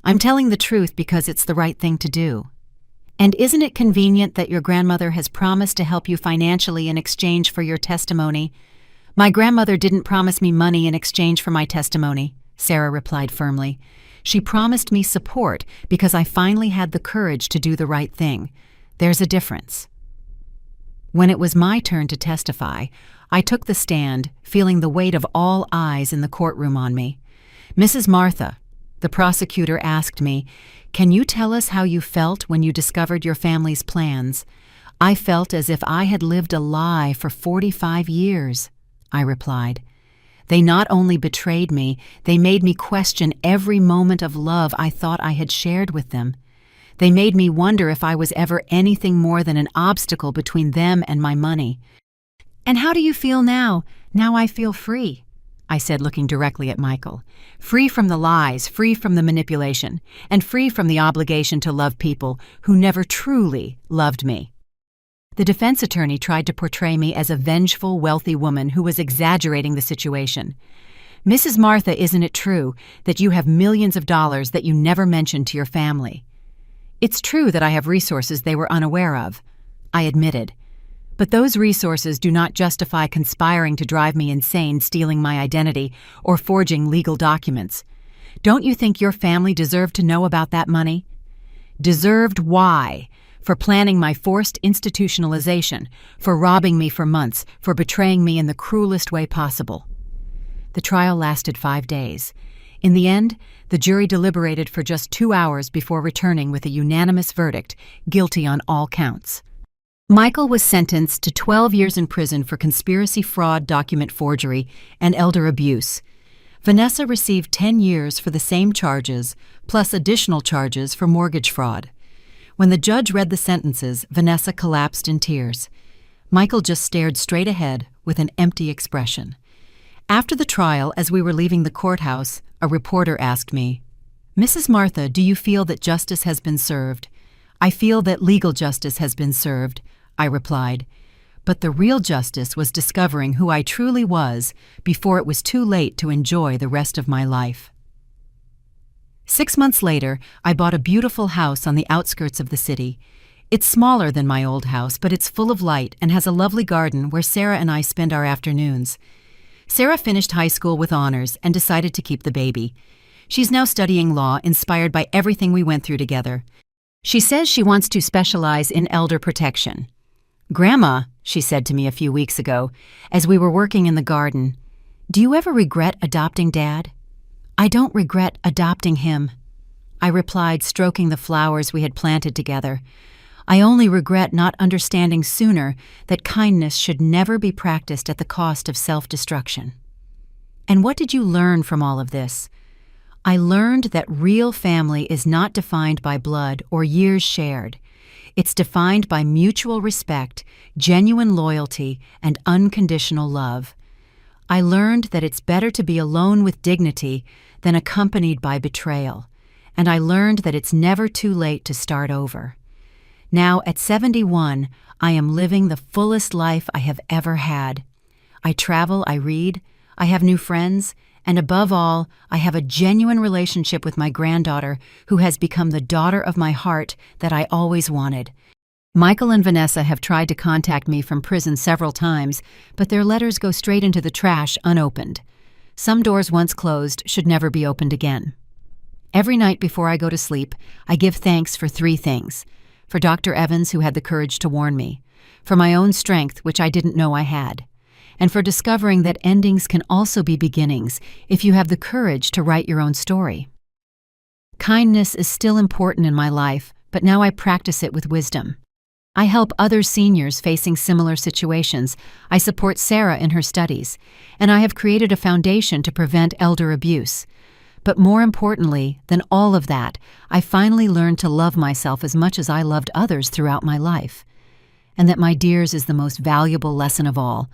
I'm telling the truth because it's the right thing to do. And isn't it convenient that your grandmother has promised to help you financially in exchange for your testimony? "My grandmother didn't promise me money in exchange for my testimony," Sarah replied firmly. "She promised me support because I finally had the courage to do the right thing. There's a difference." When it was my turn to testify, I took the stand, feeling the weight of all eyes in the courtroom on me. "Mrs. Martha," the prosecutor asked me, "can you tell us how you felt when you discovered your family's plans?" "I felt as if I had lived a lie for 45 years, I replied. "They not only betrayed me, they made me question every moment of love I thought I had shared with them. They made me wonder if I was ever anything more than an obstacle between them and my money." "And how do you feel now? Now I feel free," I said, looking directly at Michael. "Free from the lies, free from the manipulation, and free from the obligation to love people who never truly loved me." The defense attorney tried to portray me as a vengeful, wealthy woman who was exaggerating the situation. "Mrs. Martha, isn't it true that you have millions of dollars that you never mentioned to your family?" "It's true that I have resources they were unaware of," I admitted. "But those resources do not justify conspiring to drive me insane, stealing my identity, or forging legal documents. Don't you think your family deserved to know about that money?" "Deserved why? For planning my forced institutionalization, for robbing me for months, for betraying me in the cruelest way possible." The trial lasted 5 days. In the end, the jury deliberated for just 2 hours before returning with a unanimous verdict, guilty on all counts. Michael was sentenced to 12 years in prison for conspiracy, fraud, document forgery, and elder abuse. Vanessa received 10 years for the same charges, plus additional charges for mortgage fraud. When the judge read the sentences, Vanessa collapsed in tears. Michael just stared straight ahead with an empty expression. After the trial, as we were leaving the courthouse, a reporter asked me, "Mrs. Martha, do you feel that justice has been served?" "I feel that legal justice has been served," I replied. But the real justice was discovering who I truly was before it was too late to enjoy the rest of my life. 6 months later, I bought a beautiful house on the outskirts of the city. It's smaller than my old house, but it's full of light and has a lovely garden where Sarah and I spend our afternoons. Sarah finished high school with honors and decided to keep the baby. She's now studying law, inspired by everything we went through together. She says she wants to specialize in elder protection. "Grandma," she said to me a few weeks ago, as we were working in the garden, "do you ever regret adopting Dad?" "I don't regret adopting him," I replied, stroking the flowers we had planted together. "I only regret not understanding sooner that kindness should never be practiced at the cost of self-destruction." And what did you learn from all of this? I learned that real family is not defined by blood or years shared. It's defined by mutual respect, genuine loyalty, and unconditional love. I learned that it's better to be alone with dignity than accompanied by betrayal, and I learned that it's never too late to start over. Now, at 71, I am living the fullest life I have ever had. I travel, I read, I have new friends, and above all, I have a genuine relationship with my granddaughter who has become the daughter of my heart that I always wanted. Michael and Vanessa have tried to contact me from prison several times, but their letters go straight into the trash unopened. Some doors once closed should never be opened again. Every night before I go to sleep, I give thanks for 3 things. For Dr. Evans, who had the courage to warn me. For my own strength, which I didn't know I had. And for discovering that endings can also be beginnings if you have the courage to write your own story. Kindness is still important in my life, but now I practice it with wisdom. I help other seniors facing similar situations. I support Sarah in her studies, and I have created a foundation to prevent elder abuse. But more importantly than all of that, I finally learned to love myself as much as I loved others throughout my life. And that, my dears, is the most valuable lesson of all.